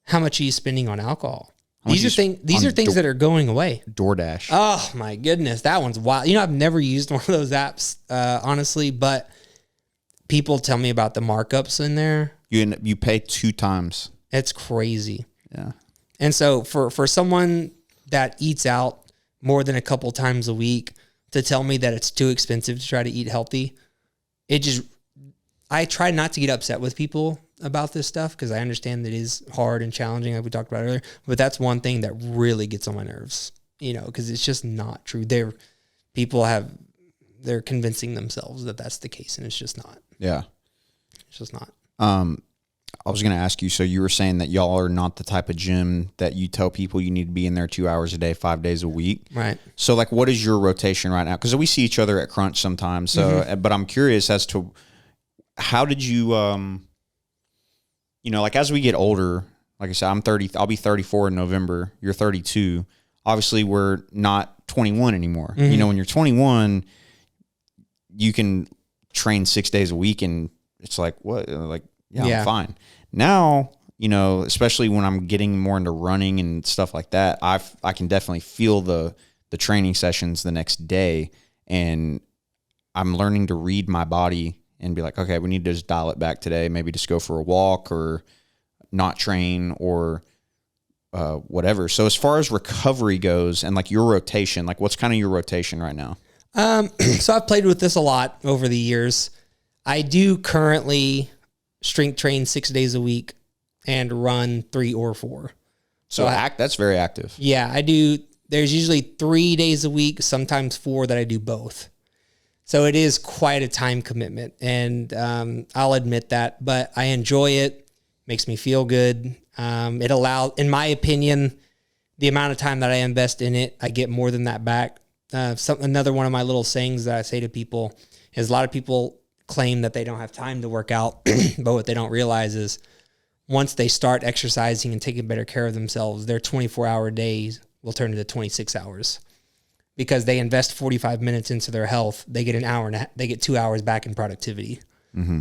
How much are you spending on alcohol? These are things that are going away. DoorDash. Oh my goodness, that one's wild. I've never used one of those apps, honestly, but people tell me about the markups in there. You pay 2 times. It's crazy. Yeah. And so for someone that eats out more than a couple times a week to tell me that it's too expensive to try to eat healthy, I try not to get upset with people about this stuff because I understand that it is hard and challenging, like we talked about earlier. But that's one thing that really gets on my nerves, because it's just not true. They're convincing themselves that that's the case, and it's just not. Yeah, it's just not. I was going to ask you. So you were saying that y'all are not the type of gym that you tell people you need to be in there 2 hours a day, 5 days a week, right? So like, what is your rotation right now? Because we see each other at Crunch sometimes. So, but I'm curious as to how did you, like as we get older, like I said, I'm 30, I'll be 34 in November. You're 32. Obviously we're not 21 anymore. When you're 21, you can train 6 days a week and it's like, what? Like, yeah, I'm fine. Now, especially when I'm getting more into running and stuff like that, I can definitely feel the training sessions the next day, and I'm learning to read my body and be like, okay, we need to just dial it back today. Maybe just go for a walk or not train or whatever. So as far as recovery goes and like your rotation, like what's kind of your rotation right now? So I've played with this a lot over the years. I do currently strength train 6 days a week and run 3 or 4. So that's very active. Yeah, I do. There's usually 3 days a week, sometimes 4 that I do both. So it is quite a time commitment, and I'll admit that, but I enjoy it. Makes me feel good. It allows, in my opinion, the amount of time that I invest in it, I get more than that back. Another one of my little sayings that I say to people is a lot of people claim that they don't have time to work out, but what they don't realize is once they start exercising and taking better care of themselves, their 24-hour days will turn into 26 hours. Because they invest 45 minutes into their health, they get they get 2 hours back in productivity.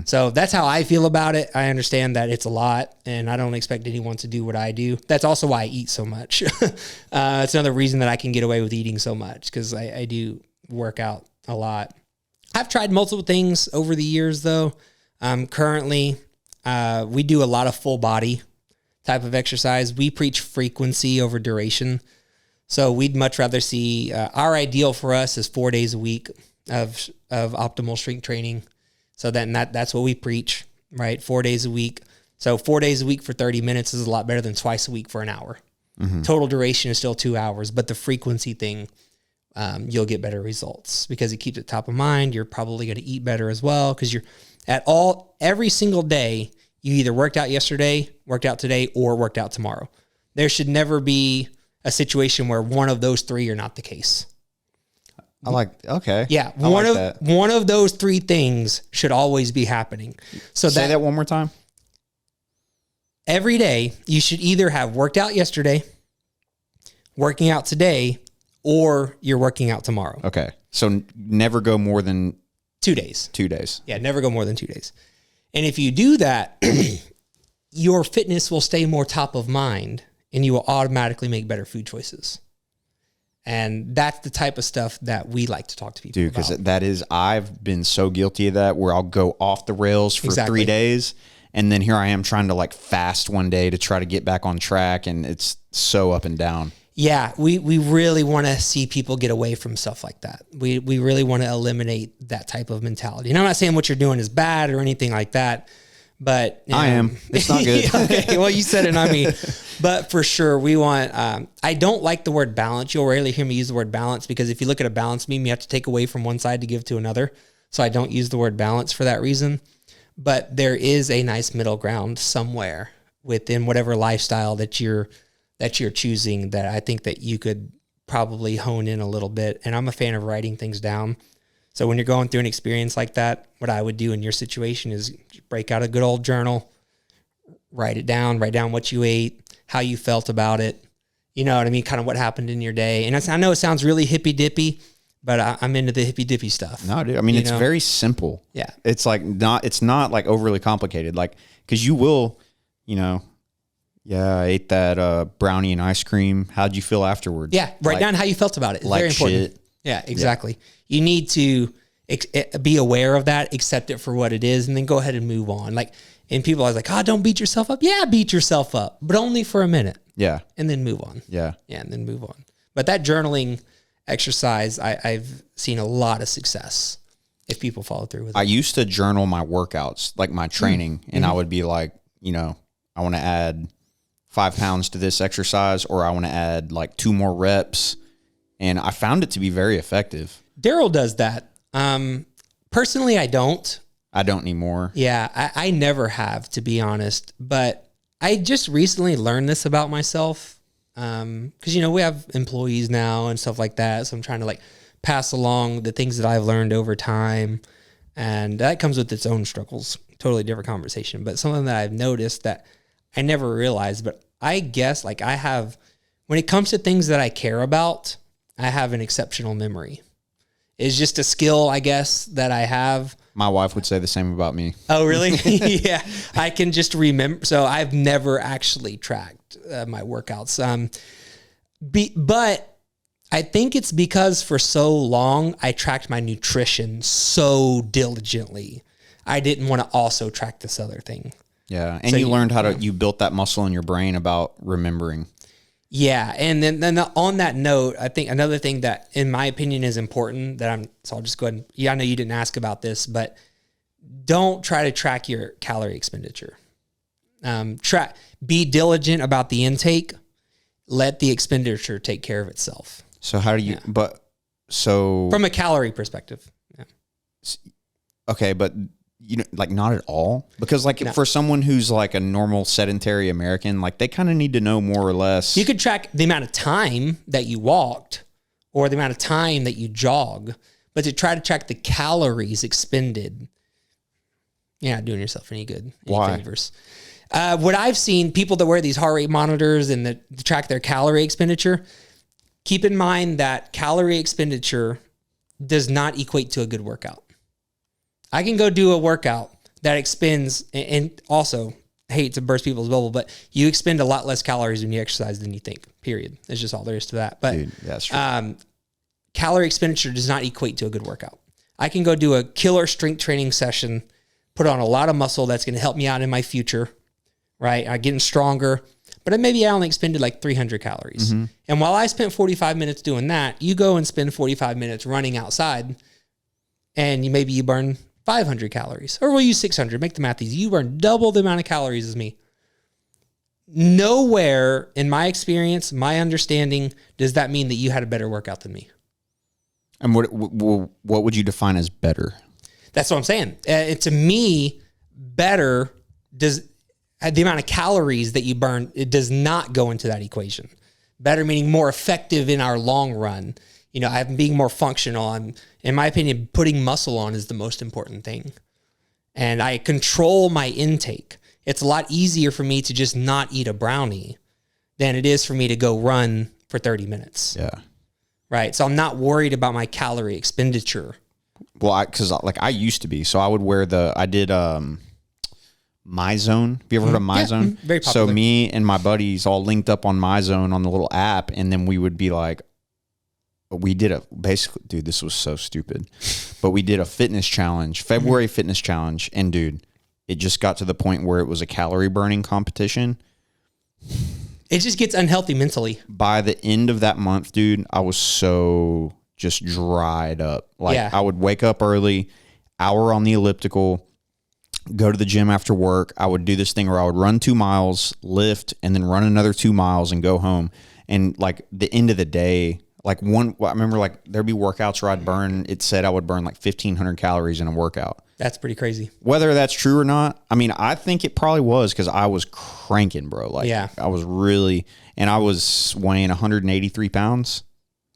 So that's how I feel about it. I understand that it's a lot, and I don't expect anyone to do what I do. That's also why I eat so much. It's another reason that I can get away with eating so much, because I do work out a lot. I've tried multiple things over the years, though. Currently, we do a lot of full body type of exercise. We preach frequency over duration. So we'd much rather see, our ideal for us is 4 days a week of optimal strength training. So that's what we preach, right? 4 days a week. So 4 days a week for 30 minutes is a lot better than twice a week for an hour. Total duration is still 2 hours, but the frequency thing, you'll get better results because it keeps it top of mind. You're probably going to eat better as well because you're every single day, you either worked out yesterday, worked out today, or worked out tomorrow. There should never be a situation where one of those 3 are not the case. Okay. Yeah. I like that. One of those three things should always be happening. So Say that one more time. Every day you should either have worked out yesterday, working out today, or you're working out tomorrow. Okay. So never go more than 2 days. 2 days. Yeah, never go more than 2 days. And if you do that, your fitness will stay more top of mind and you will automatically make better food choices. And that's the type of stuff that we like to talk to people about. Dude, because I've been so guilty of that where I'll go off the rails for 3 days. And then here I am trying to like fast one day to try to get back on track. And it's so up and down. Yeah, we really want to see people get away from stuff like that. We really want to eliminate that type of mentality. And I'm not saying what you're doing is bad or anything like that, but I am. It's not good. Okay, well, you said it, not me. But for sure, we want. I don't like the word balance. You'll rarely hear me use the word balance because if you look at a balance meme, you have to take away from one side to give to another. So I don't use the word balance for that reason. But there is a nice middle ground somewhere within whatever lifestyle that you're choosing that I think that you could probably hone in a little bit. And I'm a fan of writing things down. So when you're going through an experience like that, what I would do in your situation is break out a good old journal, write down what you ate, how you felt about it. You know what I mean? Kind of what happened in your day. And I know it sounds really hippy dippy, but I'm into the hippy dippy stuff. No, dude. I mean, it's very simple. Yeah. It's not like overly complicated. Like, cause you will, yeah, I ate that brownie and ice cream. How'd you feel afterwards? Yeah, write down how you felt about it. It's very important. Shit. Yeah, exactly. Yeah. You need to be aware of that, accept it for what it is, and then go ahead and move on. And people are like, don't beat yourself up. Yeah, beat yourself up, but only for a minute. Yeah. And then move on. Yeah. Yeah, and then move on. But that journaling exercise, I've seen a lot of success if people follow through with it. I used to journal my workouts, like my training, and I would be like, I want to add 5 pounds to this exercise, or I want to add like 2 more reps. And I found it to be very effective. Daryl does that. Personally, I don't. I don't anymore. Yeah, I never have, to be honest. But I just recently learned this about myself. Because, we have employees now and stuff like that. So I'm trying to like pass along the things that I've learned over time. And that comes with its own struggles. Totally different conversation. But something that I've noticed that I never realized, but I guess like I have, when it comes to things that I care about, I have an exceptional memory. It's just a skill, I guess, that I have. My wife would say the same about me. Oh, really? Yeah. I can just remember. So I've never actually tracked my workouts. But I think it's because for so long I tracked my nutrition so diligently. I didn't want to also track this other thing. Yeah. And so you learned you built that muscle in your brain about remembering. Yeah. And then on that note, I think another thing that in my opinion is important so I'll just go ahead and, I know you didn't ask about this, but don't try to track your calorie expenditure. Be diligent about the intake. Let the expenditure take care of itself. So how do you, from a calorie perspective. Yeah. Okay. But like not at all, because for someone who's like a normal sedentary American, like they kind of need to know more or less. You could track the amount of time that you walked or the amount of time that you jog, but to try to track the calories expended, you're not doing yourself any good. Why? Favors. What I've seen, people that wear these heart rate monitors and that track their calorie expenditure, keep in mind that calorie expenditure does not equate to a good workout. I can go do a workout that expends, and also, I hate to burst people's bubble, but you expend a lot less calories when you exercise than you think, period. That's just all there is to that. But dude, that's true. Calorie expenditure does not equate to a good workout. I can go do a killer strength training session, put on a lot of muscle that's going to help me out in my future, right? I'm getting stronger, but maybe I only expended like 300 calories. Mm-hmm. And while I spent 45 minutes doing that, you go and spend 45 minutes running outside, and maybe you burn 500 calories, or we'll use 600, make the math easy. You burn double the amount of calories as me. Nowhere in my experience, my understanding, does that mean that you had a better workout than me. And what would you define as better? That's what I'm saying. To me, better does the amount of calories that you burn, it does not go into that equation. Better meaning more effective in our long run. I'm being more functional. I'm, in my opinion, putting muscle on is the most important thing. And I control my intake. It's a lot easier for me to just not eat a brownie than it is for me to go run for 30 minutes. Yeah. Right. So I'm not worried about my calorie expenditure. Well, because I used to be. So I would wear I did MyZone. Have you ever heard of MyZone? Yeah, very popular. So me and my buddies all linked up on MyZone on the little app, and then we would be like, basically, dude, this was so stupid, but we did a fitness challenge, February fitness challenge, and dude, it just got to the point where it was a calorie burning competition. It just gets unhealthy mentally. By the end of that month, dude, I was so just dried up. Like I would wake up early, hour on the elliptical, go to the gym after work. I would do this thing where I would run 2 miles, lift, and then run another 2 miles and go home. And like the end of the day, I remember like there'd be workouts where it said I would burn like 1,500 calories in a workout. That's pretty crazy. Whether that's true or not, I mean, I think it probably was because I was cranking, bro. Like I was really, and I was weighing 183 pounds.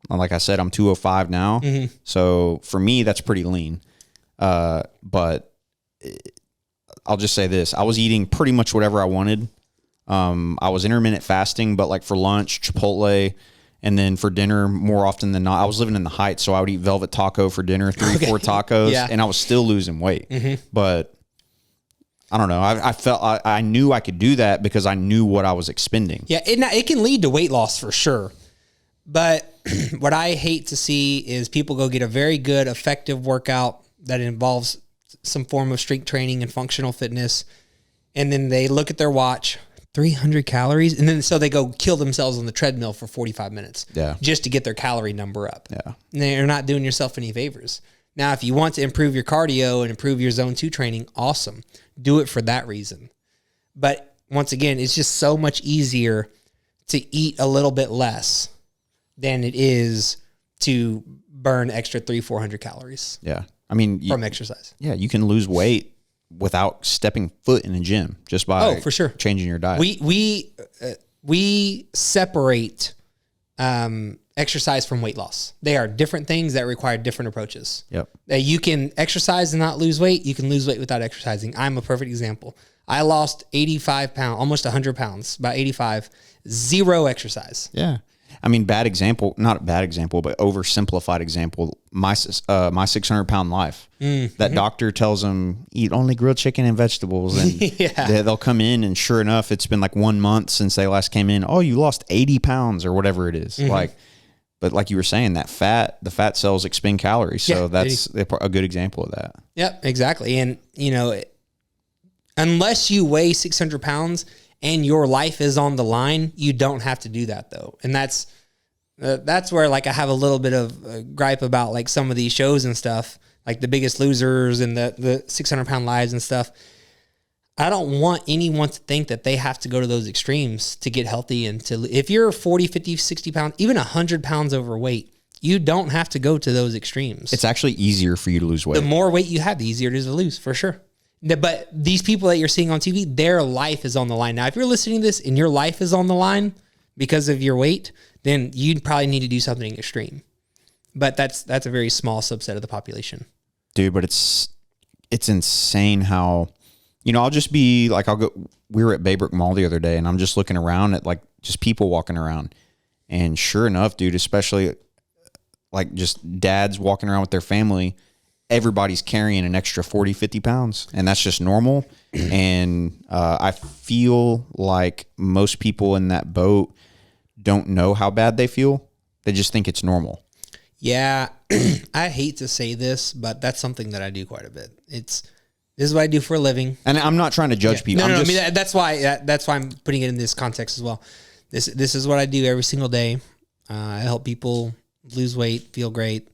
Like I said, I'm 205 now. Mm-hmm. So for me, that's pretty lean. But I'll just say this. I was eating pretty much whatever I wanted. I was intermittent fasting, but like for lunch, Chipotle, and then for dinner, more often than not, I was living in the Heights, so I would eat velvet taco for dinner, 3-4 tacos, and I was still losing weight. Mm-hmm. But I don't know. I felt I knew I could do that because I knew what I was expending. Yeah, it can lead to weight loss for sure. But what I hate to see is people go get a very good, effective workout that involves some form of strength training and functional fitness, and then they look at their watch, 300 calories, and then so they go kill themselves on the treadmill for 45 minutes just to get their calorie number up. Yeah. And they're not doing yourself any favors. Now, if you want to improve your cardio and improve your zone 2 training, awesome. Do it for that reason. But once again, it's just so much easier to eat a little bit less than it is to burn extra 300-400 calories. Yeah. I mean, from exercise. Yeah, you can lose weight without stepping foot in a gym just by for sure. changing your diet. We separate exercise from weight loss. They are different things that require different approaches. Yep. You can exercise and not lose weight. You can lose weight without exercising. I'm a perfect example. I lost 85 pounds, almost 100 pounds, about 85, zero exercise. Yeah. I mean, not a bad example, but oversimplified example. My 600-pound life. That doctor tells them eat only grilled chicken and vegetables, and they'll come in, and sure enough, it's been like 1 month since they last came in. Oh, you lost 80 pounds or whatever it is. But like you were saying, the fat cells expend calories, so that's a good example of that. Yep, exactly. And unless you weigh 600 pounds. And your life is on the line, you don't have to do that though. And that's where like I have a little bit of a gripe about like some of these shows and stuff, like The Biggest Losers and the 600-pound lives and stuff. I don't want anyone to think that they have to go to those extremes to get healthy and if you're 40, 50, 60 pounds, even 100 pounds overweight, you don't have to go to those extremes. It's actually easier for you to lose weight. The more weight you have, the easier it is to lose, for sure. But these people that you're seeing on TV, their life is on the line. Now, if you're listening to this and your life is on the line because of your weight, then you'd probably need to do something extreme. But that's a very small subset of the population. Dude, but it's insane how, I'll just be like, we were at Baybrook Mall the other day, and I'm just looking around at like just people walking around. And sure enough, dude, especially like just dads walking around with their family, everybody's carrying an extra 40, 50 pounds, and that's just normal. And I feel like most people in that boat don't know how bad they feel. They just think it's normal. Yeah. I hate to say this, but that's something that I do quite a bit. This is what I do for a living. And I'm not trying to judge people. No, I mean, that's why I'm putting it in this context as well. This is what I do every single day. I help people lose weight, feel great,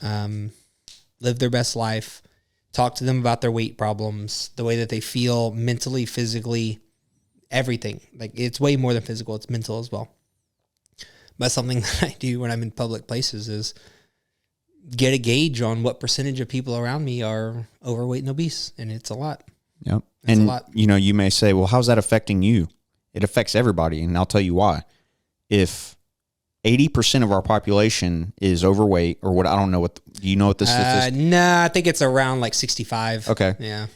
live their best life, talk to them about their weight problems, the way that they feel mentally, physically, everything. Like it's way more than physical, it's mental as well. But something that I do when I'm in public places is get a gauge on what percentage of people around me are overweight and obese. And it's a lot. Yep. It's a lot. You may say, well, how's that affecting you? It affects everybody. And I'll tell you why. If 80% of our population is overweight, or what? I don't know what. Do you know what this is? Nah, I think it's around like 65. Okay. Yeah.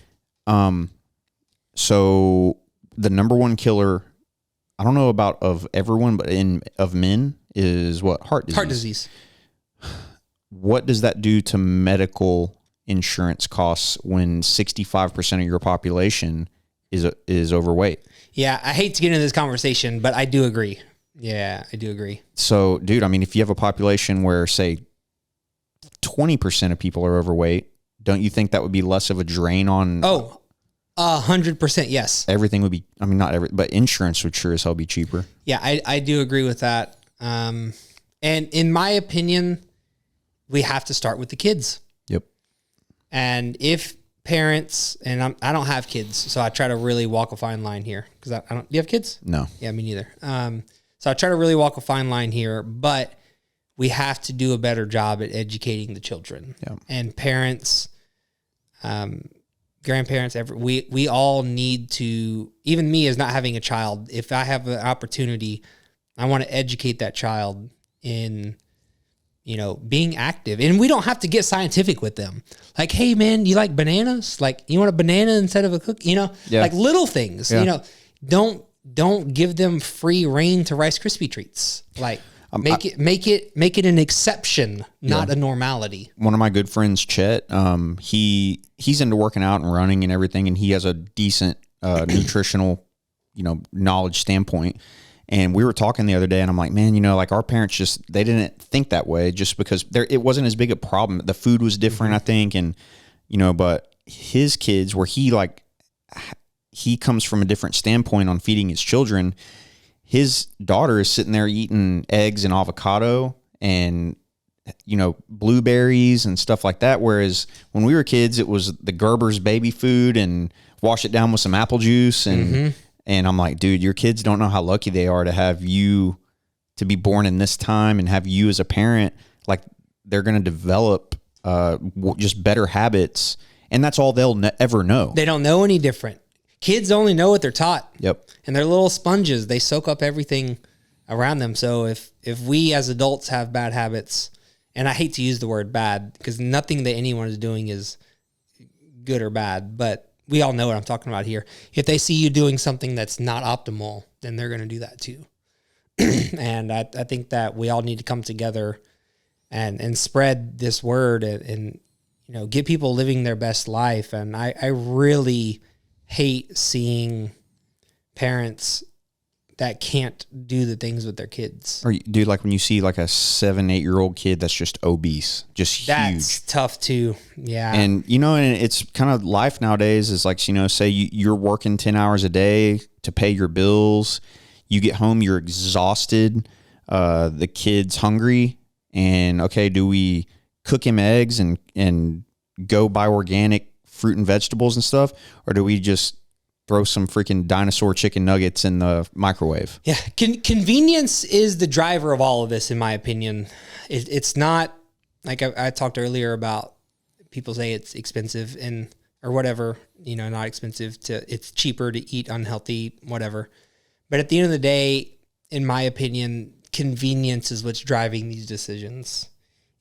So the number one killer, I don't know about of everyone, but of men is what? Heart disease. Heart disease. What does that do to medical insurance costs when 65% of your population is overweight? Yeah, I hate to get into this conversation, but I do agree. Yeah, I do agree. So, dude, I mean, if you have a population where, say, 20% of people are overweight, don't you think that would be less of a drain on? Oh, 100%, yes. Everything would be, I mean, not every, but insurance would sure as hell be cheaper. Yeah, I do agree with that. And in my opinion, we have to start with the kids. Yep. And if parents, and I don't have kids, so I try to really walk a fine line here. Because I don't, do you have kids? No. Yeah, me neither. So I try to really walk a fine line here, but we have to do a better job at educating the children. Yeah. And parents, grandparents, we all need to, even me as not having a child, if I have an opportunity, I want to educate that child in, being active. And we don't have to get scientific with them. Like, hey man, you like bananas? Like, you want a banana instead of a cookie? Like little things, don't give them free reign to Rice Krispie treats. Like, make it an exception, not a normality. One of my good friends, Chet, he's into working out and running and everything, and he has a decent nutritional, knowledge standpoint. And we were talking the other day, and I'm like, man, like our parents they didn't think that way just because it wasn't as big a problem. The food was different, I think, and but his kids, where he comes from a different standpoint on feeding his children. His daughter is sitting there eating eggs and avocado and, blueberries and stuff like that. Whereas when we were kids, it was the Gerber's baby food and wash it down with some apple juice. And I'm like, dude, your kids don't know how lucky they are to have you, to be born in this time and have you as a parent. Like, they're going to develop just better habits. And that's all they'll ever know. They don't know any different. Kids only know what they're taught. Yep. And they're little sponges. They soak up everything around them. So if we as adults have bad habits, and I hate to use the word bad because nothing that anyone is doing is good or bad, but we all know what I'm talking about here. If they see you doing something that's not optimal, then they're going to do that too. And I think that we all need to come together and spread this word and get people living their best life. And I really hate seeing parents that can't do the things with their kids. Or, dude, like when you see like a 7-8-year-old kid that's just obese, just that's huge. That's tough too. Yeah. And, and it's kind of life nowadays is like, say you're working 10 hours a day to pay your bills. You get home, you're exhausted. The kid's hungry. And, okay, do we cook him eggs and go buy organic fruit and vegetables and stuff, or do we just throw some freaking dinosaur chicken nuggets in the microwave? Yeah, convenience is the driver of all of this, in my opinion. It's not like I talked earlier about people say it's expensive or whatever, not expensive it's cheaper to eat unhealthy, whatever. But at the end of the day, in my opinion, convenience is what's driving these decisions.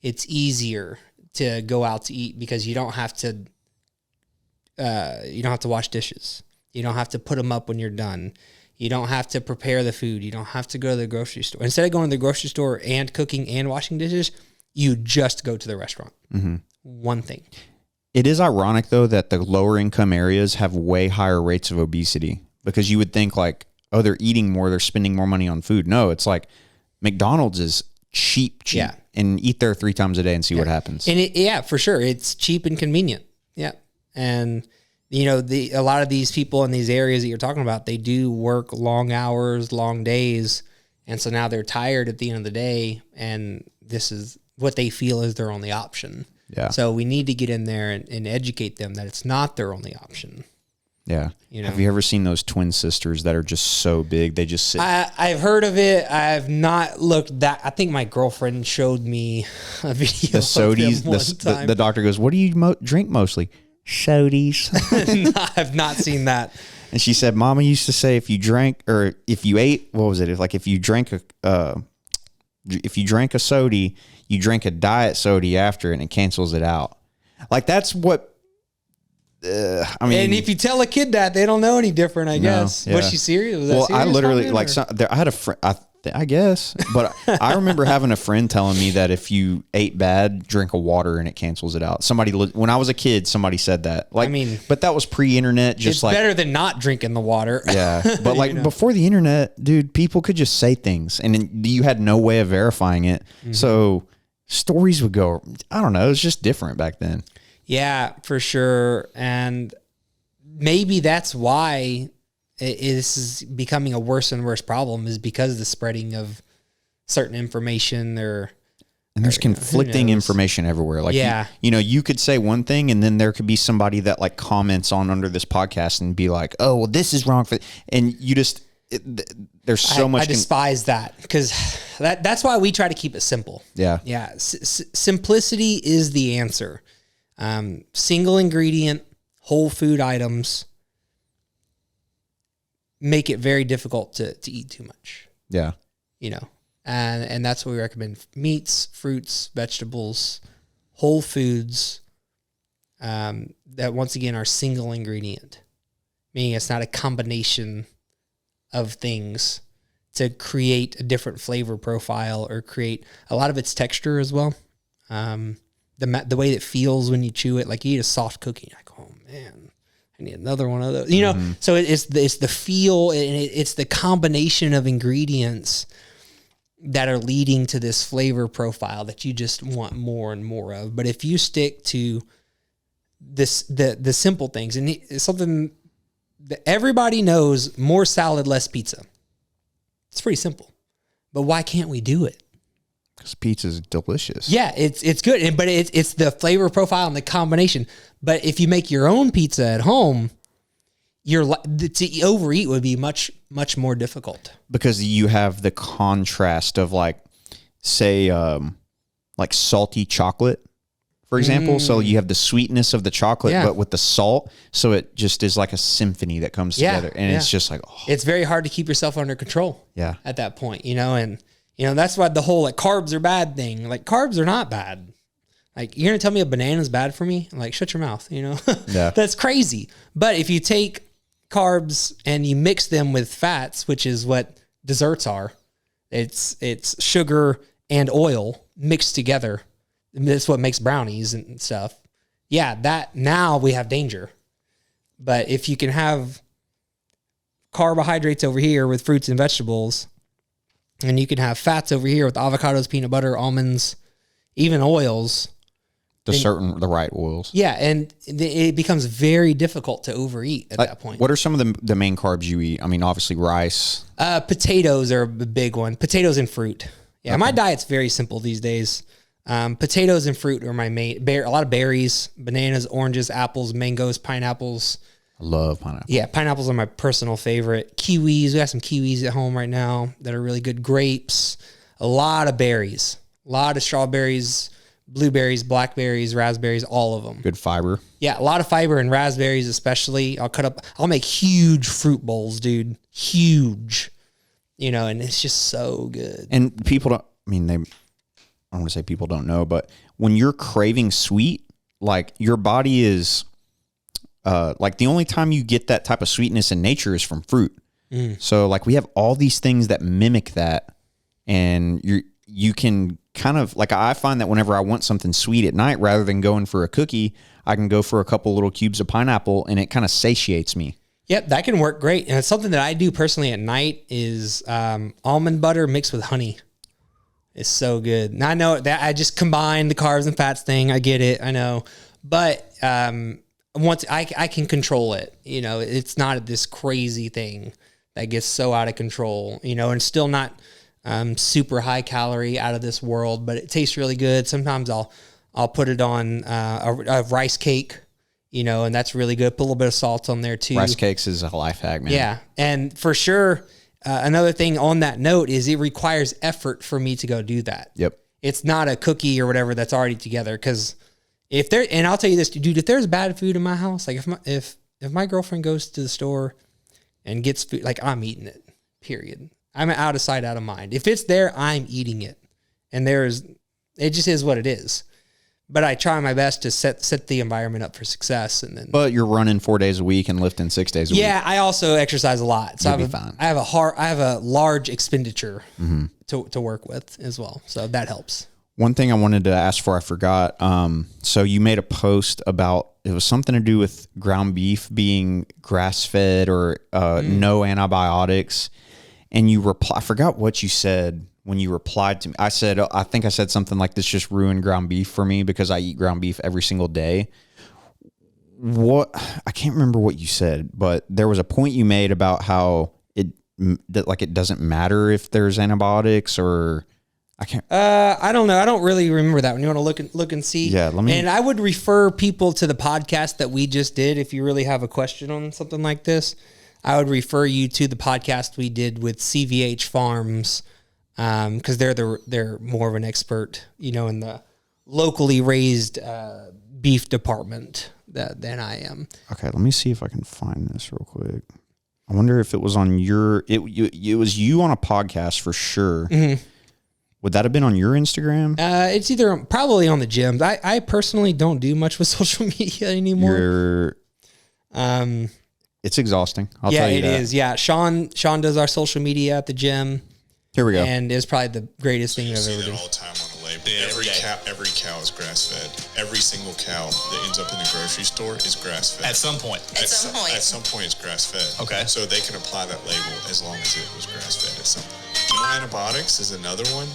It's easier to go out to eat because you don't have to wash dishes. You don't have to put them up when you're done. You don't have to prepare the food. You don't have to go to the grocery store. Instead of going to the grocery store and cooking and washing dishes, you just go to the restaurant. Mm-hmm. One thing. It is ironic, though, that the lower income areas have way higher rates of obesity, because you would think like, oh, they're eating more, they're spending more money on food. No, it's like McDonald's is cheap, yeah. And eat there 3 times a day and see what happens. And for sure. It's cheap and convenient. Yeah. And a lot of these people in these areas that you're talking about, they do work long hours, long days. And so now they're tired at the end of the day. And this is what they feel is their only option. Yeah. So we need to get in there and educate them that it's not their only option. Yeah. Have you ever seen those twin sisters that are just so big? They just sit. I've heard of it. I've not looked that. I think my girlfriend showed me a video. The sodies. The doctor goes, "What do you drink mostly?" Sodies. No, I've not seen that. And she said, "Mama used to say if you drank or if you ate, what was it? If you drank if you drank a soda, you drink a diet soda after and it cancels it out. Like that's what, I mean, and if you tell a kid that, they don't know any different, I guess. Yeah. Was she serious? Was that well, serious I literally comment, like, I had a friend, I guess, but I remember having a friend telling me that if you ate bad, drink a water and it cancels it out. Somebody, when I was a kid, somebody said that. Like, I mean, but that was pre-internet. Just it's like better than not drinking the water. Yeah, but like before the internet, dude, people could just say things, and you had no way of verifying it. Mm-hmm. So stories would go. I don't know. It's just different back then. Yeah, for sure, and maybe that's why this is becoming a worse and worse problem, is because of the spreading of certain information and there's conflicting information everywhere. Like, you know, you could say one thing and then there could be somebody that like comments on under this podcast and be like, oh, well, this is wrong and you just, there's so much. I despise that, because that's why we try to keep it simple. Yeah. Yeah. Simplicity is the answer. Single ingredient, whole food items make it very difficult to eat too much. Yeah. You know, and that's what we recommend: meats, fruits, vegetables, whole foods, that once again are single ingredient, meaning it's not a combination of things to create a different flavor profile or create a lot of its texture as well. The way it feels when you chew it, like you eat a soft cookie, you're like, oh man, I need another one of those, you know? Mm-hmm. So it's the feel, and it's the combination of ingredients that are leading to this flavor profile that you just want more and more of. But if you stick to the simple things, and it's something that everybody knows, more salad, less pizza. It's pretty simple, but why can't we do it? Because pizza is delicious. Yeah, it's good, but it's the flavor profile and the combination. But if you make your own pizza at home, to overeat would be much, much more difficult. Because you have the contrast of like, say, like salty chocolate, for example. So you have the sweetness of the chocolate, but with the salt. So it just is like a symphony that comes together. And it's just like, oh. It's very hard to keep yourself under control. Yeah. At that point, you know, and you know, that's why the whole like carbs are bad thing. Like carbs are not bad. Like you're going to tell me a banana is bad for me? Like shut your mouth, you know? Yeah. That's crazy. But if you take carbs and you mix them with fats, which is what desserts are, it's sugar and oil mixed together. That's what makes brownies and stuff. Yeah, that now we have danger. But if you can have carbohydrates over here with fruits and vegetables, and you can have fats over here with avocados, peanut butter, almonds, even oils. The right oils. Yeah, and it becomes very difficult to overeat at that point. What are some of the main carbs you eat? I mean, obviously rice. Potatoes are a big one. Potatoes and fruit. Yeah, okay. My diet's very simple these days. Potatoes and fruit are my main. A lot of berries, bananas, oranges, apples, mangoes, pineapples. I love pineapple. Yeah, pineapples are my personal favorite. Kiwis, we got some kiwis at home right now that are really good. Grapes, a lot of berries, a lot of strawberries, blueberries, blackberries, raspberries, all of them. Good fiber. Yeah, a lot of fiber in raspberries especially. I'll make huge fruit bowls, dude. Huge. You know, and it's just so good. And people don't, I mean, I don't want to say people don't know, but when you're craving sweet, like your body is... like the only time you get that type of sweetness in nature is from fruit. So like we have all these things that mimic that, and you can kind of like, I find that whenever I want something sweet at night, rather than going for a cookie, I can go for a couple little cubes of pineapple, and it kind of satiates me. Yep, that can work great. And it's something that I do personally at night is almond butter mixed with honey. It's so good. Now I know that I just combine the carbs and fats thing. I get it. I know, but once I can control it, you know, it's not this crazy thing that gets so out of control, you know, and still not super high calorie, out of this world, but it tastes really good. Sometimes I'll put it on a rice cake, you know, and that's really good. Put a little bit of salt on there too. Rice cakes is a life hack, man. Yeah. And for sure, another thing on that note is it requires effort for me to go do that. Yep. It's not a cookie or whatever that's already together, because and I'll tell you this, dude, if there's bad food in my house, like if my girlfriend goes to the store and gets food, like I'm eating it, period. I'm out of sight, out of mind. If it's there, I'm eating it. and it just is what it is. But I try my best to set the environment up for success. And then, but you're running 4 days a week and lifting 6 days a week. Yeah, I also exercise a lot, so fine. I have a large expenditure to work with as well. So that helps. One thing I wanted to ask for, I forgot. So you made a post about, it was something to do with ground beef being grass fed or no antibiotics, and I forgot what you said. When you replied to me, I think I said something like, this just ruined ground beef for me because I eat ground beef every single day. I can't remember what you said, but there was a point you made about how it doesn't matter if there's antibiotics, or I can't. I don't know. I don't really remember that one. You want to look and see? Yeah, And I would refer people to the podcast that we just did. If you really have a question on something like this, I would refer you to the podcast we did with CVH Farms. Because they're more of an expert, in the locally raised beef department than I am. Okay, let me see if I can find this real quick. I wonder if it was on it was you on a podcast for sure. Mm-hmm. Would that have been on your Instagram? It's probably on the gyms. I personally don't do much with social media anymore. It's exhausting. I'll tell you that. It is. Yeah, Sean does our social media at the gym. Here we go. And it's probably the greatest thing I've ever done. All the time on the label. Every cow is grass fed. Every single cow that ends up in the grocery store is grass fed. At some point. At some point, it's grass fed. Okay. So they can apply that label as long as it was grass fed at some point. No antibiotics is another one.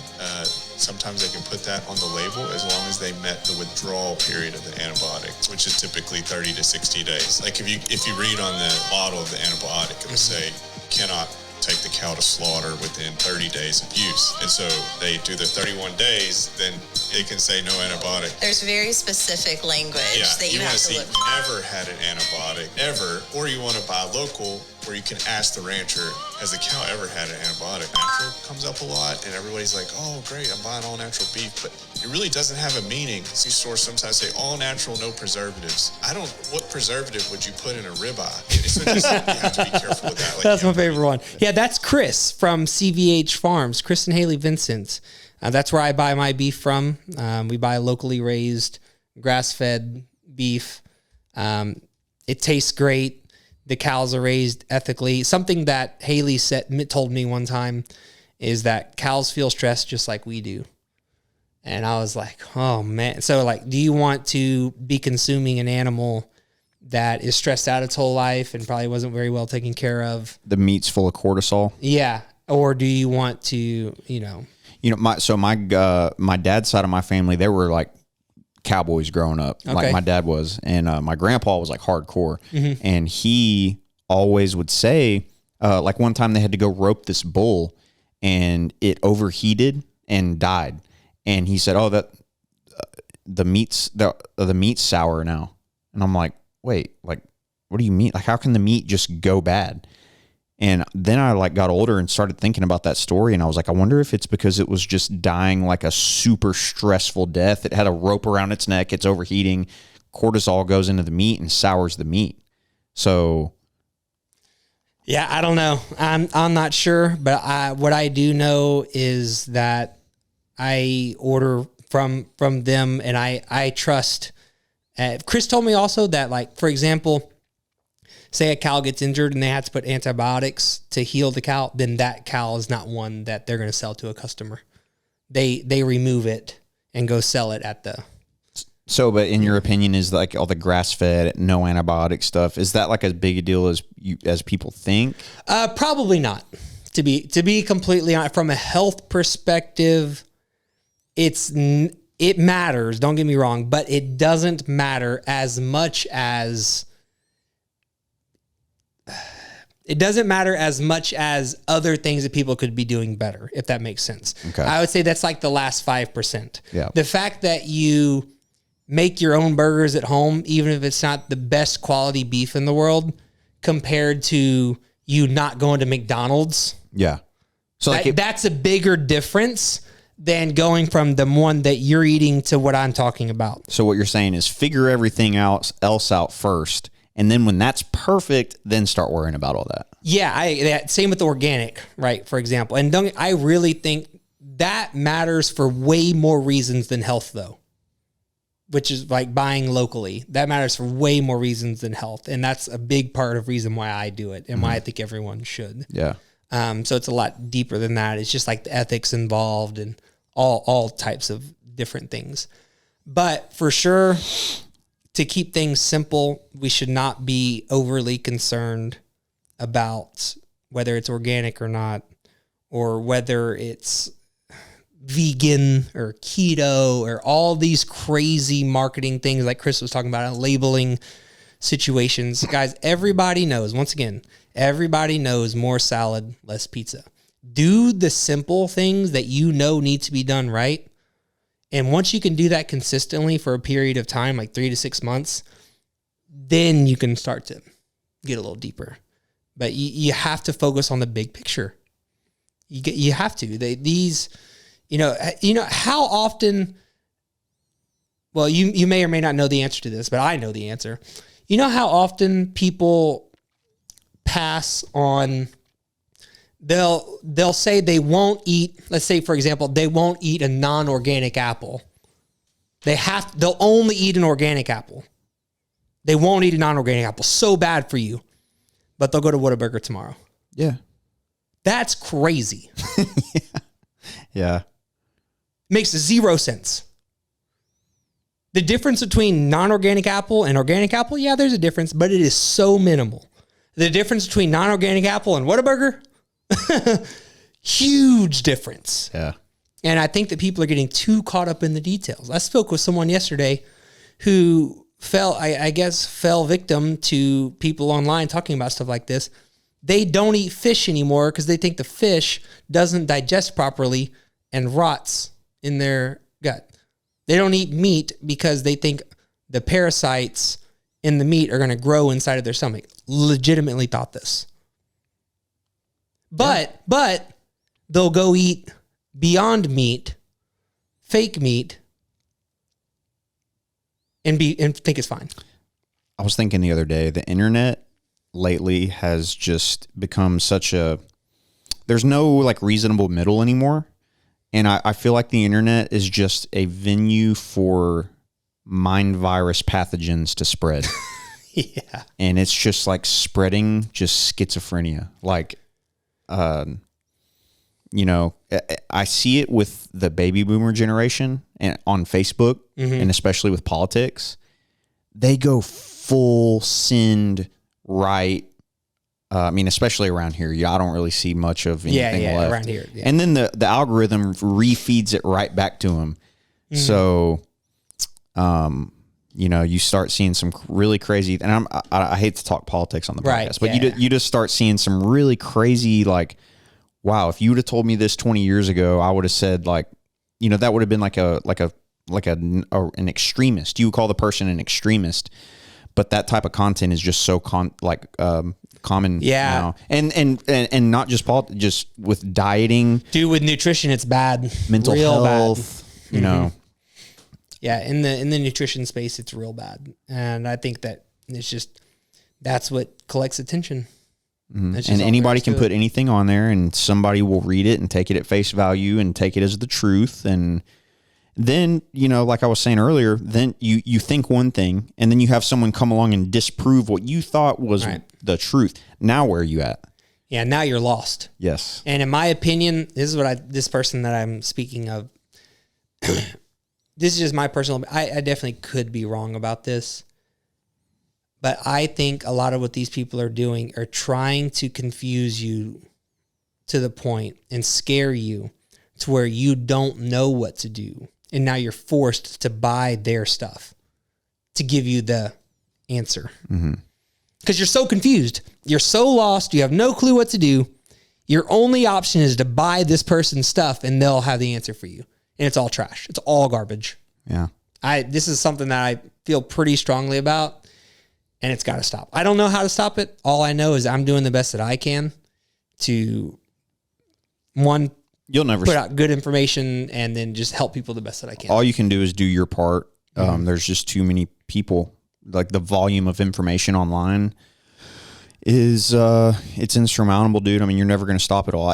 Sometimes they can put that on the label as long as they met the withdrawal period of the antibiotic, which is typically 30 to 60 days. Like if you read on the bottle of the antibiotic, it will say cannot take the cow to slaughter within 30 days of use. And so they do the 31 days, then it can say no antibiotic. There's very specific language that you have to look for. Never had an antibiotic, ever, or you want to buy local where you can ask the rancher, has the cow ever had an antibiotic? Natural comes up a lot, and everybody's like, oh, great, I'm buying all natural beef, but it really doesn't have a meaning. These stores sometimes say all natural, no preservatives. What preservative would you put in a ribeye? So you have to be careful with that. That's my favorite one. Yeah, that's Chris from CVH Farms, Chris and Haley Vincent. That's where I buy my beef from. We buy locally raised, grass-fed beef. It tastes great. The cows are raised ethically. Something that Haley told me one time is that cows feel stressed just like we do. And I was like, oh man. So do you want to be consuming an animal that is stressed out its whole life and probably wasn't very well taken care of? The meat's full of cortisol. Yeah. Or do you want to, my dad's side of my family, they were like cowboys growing up, like my dad was, and my grandpa was like hardcore, and he always would say, like one time they had to go rope this bull, and it overheated and died, and he said, "Oh, that the meat's sour now," and I'm like, "Wait, like, what do you mean? Like, how can the meat just go bad?" And then I got older and started thinking about that story, and I was like, I wonder if it's because it was just dying like a super stressful death. It had a rope around its neck. It's overheating. Cortisol goes into the meat and sours the meat. So, yeah, I don't know. I'm not sure, but what I do know is that I order from them, and I trust. Chris told me also that, for example, say a cow gets injured and they have to put antibiotics to heal the cow, then that cow is not one that they're going to sell to a customer. They remove it and go sell it at the... So, but in your opinion, is like all the grass-fed, no antibiotic stuff, is that like as big a deal as people think? Probably not. To be completely honest, from a health perspective, it matters, don't get me wrong, but it doesn't matter as much as... It doesn't matter as much as other things that people could be doing better, if that makes sense. Okay. I would say that's like the last 5%. Yeah. The fact that you make your own burgers at home, even if it's not the best quality beef in the world, compared to you not going to McDonald's. Yeah. So that's a bigger difference than going from the one that you're eating to what I'm talking about. So what you're saying is figure everything else out first. And then when that's perfect, then start worrying about all that. Yeah, same with the organic, right? For example, and I really think that matters for way more reasons than health, though, which is like buying locally. That matters for way more reasons than health. And that's a big part of reason why I do it and why I think everyone should. Yeah. So it's a lot deeper than that. It's just like the ethics involved and all types of different things. But for sure, to keep things simple, we should not be overly concerned about whether it's organic or not, or whether it's vegan or keto or all these crazy marketing things like Chris was talking about, labeling situations. Guys, everybody knows, once again, everybody knows more salad, less pizza. Do the simple things that you know need to be done right. And once you can do that consistently for a period of time, like 3 to 6 months, then you can start to get a little deeper. But you have to focus on the big picture. You have to. You know how often. Well, you may or may not know the answer to this, but I know the answer. You know how often people pass on. They'll say they won't eat. Let's say, for example, they won't eat a non-organic apple. They'll only eat an organic apple. They won't eat a non-organic apple. So bad for you. But they'll go to Whataburger tomorrow. Yeah. That's crazy. Yeah. Makes zero sense. The difference between non-organic apple and organic apple, yeah, there's a difference, but it is so minimal. The difference between non-organic apple and Whataburger, huge difference. Yeah. And I think that people are getting too caught up in the details. I spoke with someone yesterday who fell victim to people online talking about stuff like this. They don't eat fish anymore because they think the fish doesn't digest properly and rots in their gut. They don't eat meat because they think the parasites in the meat are going to grow inside of their stomach. Legitimately thought this. But they'll go eat Beyond Meat, fake meat, and think it's fine. I was thinking the other day, the internet lately has just become there's no like reasonable middle anymore. And I feel like the internet is just a venue for mind virus pathogens to spread. Yeah. And it's just like spreading just schizophrenia. Like, I see it with the baby boomer generation and on Facebook, and especially with politics. They go full send right. Especially around here. I don't really see much of anything left. Around here. Yeah. And then the algorithm refeeds it right back to them. Mm-hmm. So, you start seeing some really crazy, and I hate to talk politics on the podcast, but you just start seeing some really crazy, like, wow, if you would have told me this 20 years ago, I would have said that would have been like an extremist. You would call the person an extremist, but that type of content is just so common now. And not just just with dieting. Dude, with nutrition, it's bad. Mental real health, bad. Yeah, in the nutrition space, it's real bad. And I think that that's what collects attention. Mm-hmm. And anybody can put anything on there and somebody will read it and take it at face value and take it as the truth. And then, like I was saying earlier, then you think one thing and then you have someone come along and disprove what you thought was the truth. Now where are you at? Yeah, now you're lost. Yes. And in my opinion, this person that I'm speaking of, this is just my personal, I definitely could be wrong about this. But I think a lot of what these people are doing are trying to confuse you to the point and scare you to where you don't know what to do. And now you're forced to buy their stuff to give you the answer. Mm-hmm. Because you're so confused. You're so lost. You have no clue what to do. Your only option is to buy this person's stuff and they'll have the answer for you. And it's all trash. It's all garbage. Yeah. This is something that I feel pretty strongly about. And it's got to stop. I don't know how to stop it. All I know is I'm doing the best that I can to, you'll never put out good information and then just help people the best that I can. All you can do is do your part. There's just too many people. Like the volume of information online is it's insurmountable, dude. I mean, you're never going to stop it all.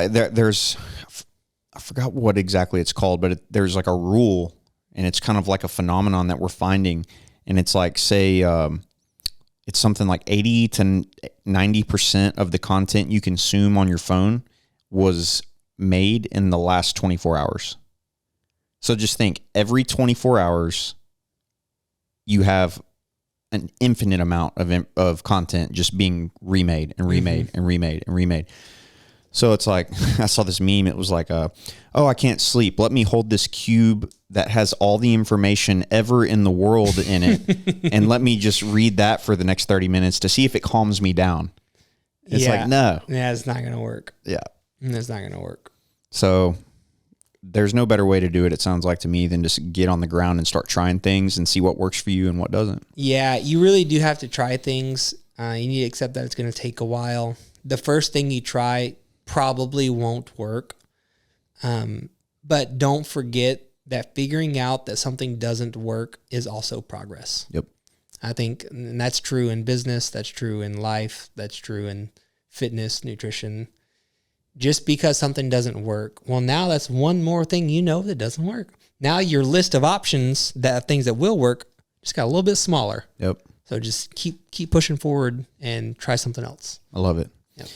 I forgot what exactly it's called, but there's like a rule, and it's kind of like a phenomenon that we're finding. And it's like, say, it's something like 80 to 90% of the content you consume on your phone was made in the last 24 hours. So just think, every 24 hours, you have an infinite amount of content just being remade and remade and remade and remade. So it's like, I saw this meme. It was like, oh, I can't sleep. Let me hold this cube that has all the information ever in the world in it, and let me just read that for the next 30 minutes to see if it calms me down. It's like, no. Yeah, it's not going to work. Yeah. It's not going to work. So there's no better way to do it, it sounds like to me, than just get on the ground and start trying things and see what works for you and what doesn't. Yeah, you really do have to try things. You need to accept that it's going to take a while. The first thing you try probably won't work. But don't forget that figuring out that something doesn't work is also progress. Yep. I think, and that's true in business, that's true in life, that's true in fitness, nutrition. Just because something doesn't work, well, now that's one more thing you know that doesn't work. Now your list of options, that things that will work, just got a little bit smaller. Yep. So just keep pushing forward and try something else. I love it. Yep.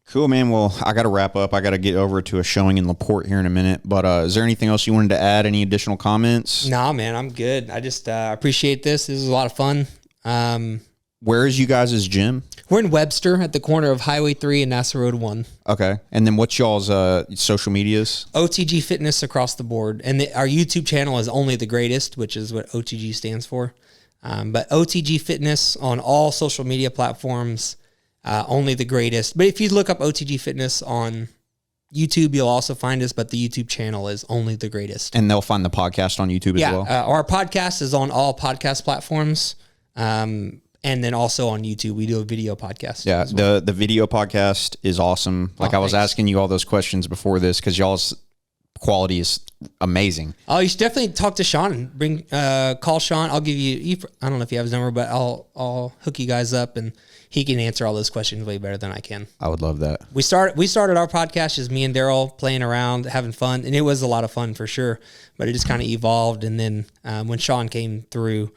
Cool, man. Well, I got to wrap up. I got to get over to a showing in LaPorte here in a minute. But is there anything else you wanted to add? Any additional comments? Nah, man, I'm good. I just appreciate this. This is a lot of fun. Where is you guys' gym? We're in Webster at the corner of Highway 3 and NASA Road 1. Okay. And then what's y'all's social medias? OTG Fitness across the board. And our YouTube channel is Only the Greatest, which is what OTG stands for. But OTG Fitness on all social media platforms, Only the Greatest. But if you look up OTG Fitness on YouTube, you'll also find us, but the YouTube channel is Only the Greatest. And they'll find the podcast on YouTube as well? Our podcast is on all podcast platforms. And then also on YouTube, we do a video podcast. Yeah, well. The video podcast is awesome. Like I was asking you all those questions before this because y'all's quality is amazing. Oh, you should definitely talk to Sean and call Sean. I'll give you, I don't know if you have his number, but I'll hook you guys up and he can answer all those questions way better than I can. I would love that. We started our podcast just me and Daryl playing around, having fun, and it was a lot of fun for sure, but it just kind of evolved. And then when Sean came through,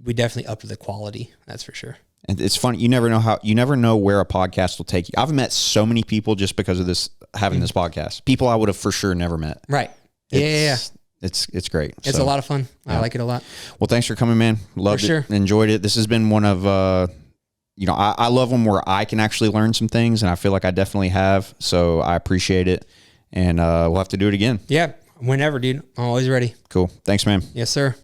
we definitely upped the quality. That's for sure. And it's funny. You never know where a podcast will take you. I've met so many people just because of this, having this podcast. People I would have for sure never met. Right. Yeah. It's great. It's a lot of fun. Yeah. I like it a lot. Well, thanks for coming, man. Loved it. Enjoyed it. This has been one of, I love them where I can actually learn some things, and I feel like I definitely have. So I appreciate it. And we'll have to do it again. Yeah. Whenever, dude. I'm always ready. Cool. Thanks, man. Yes, sir.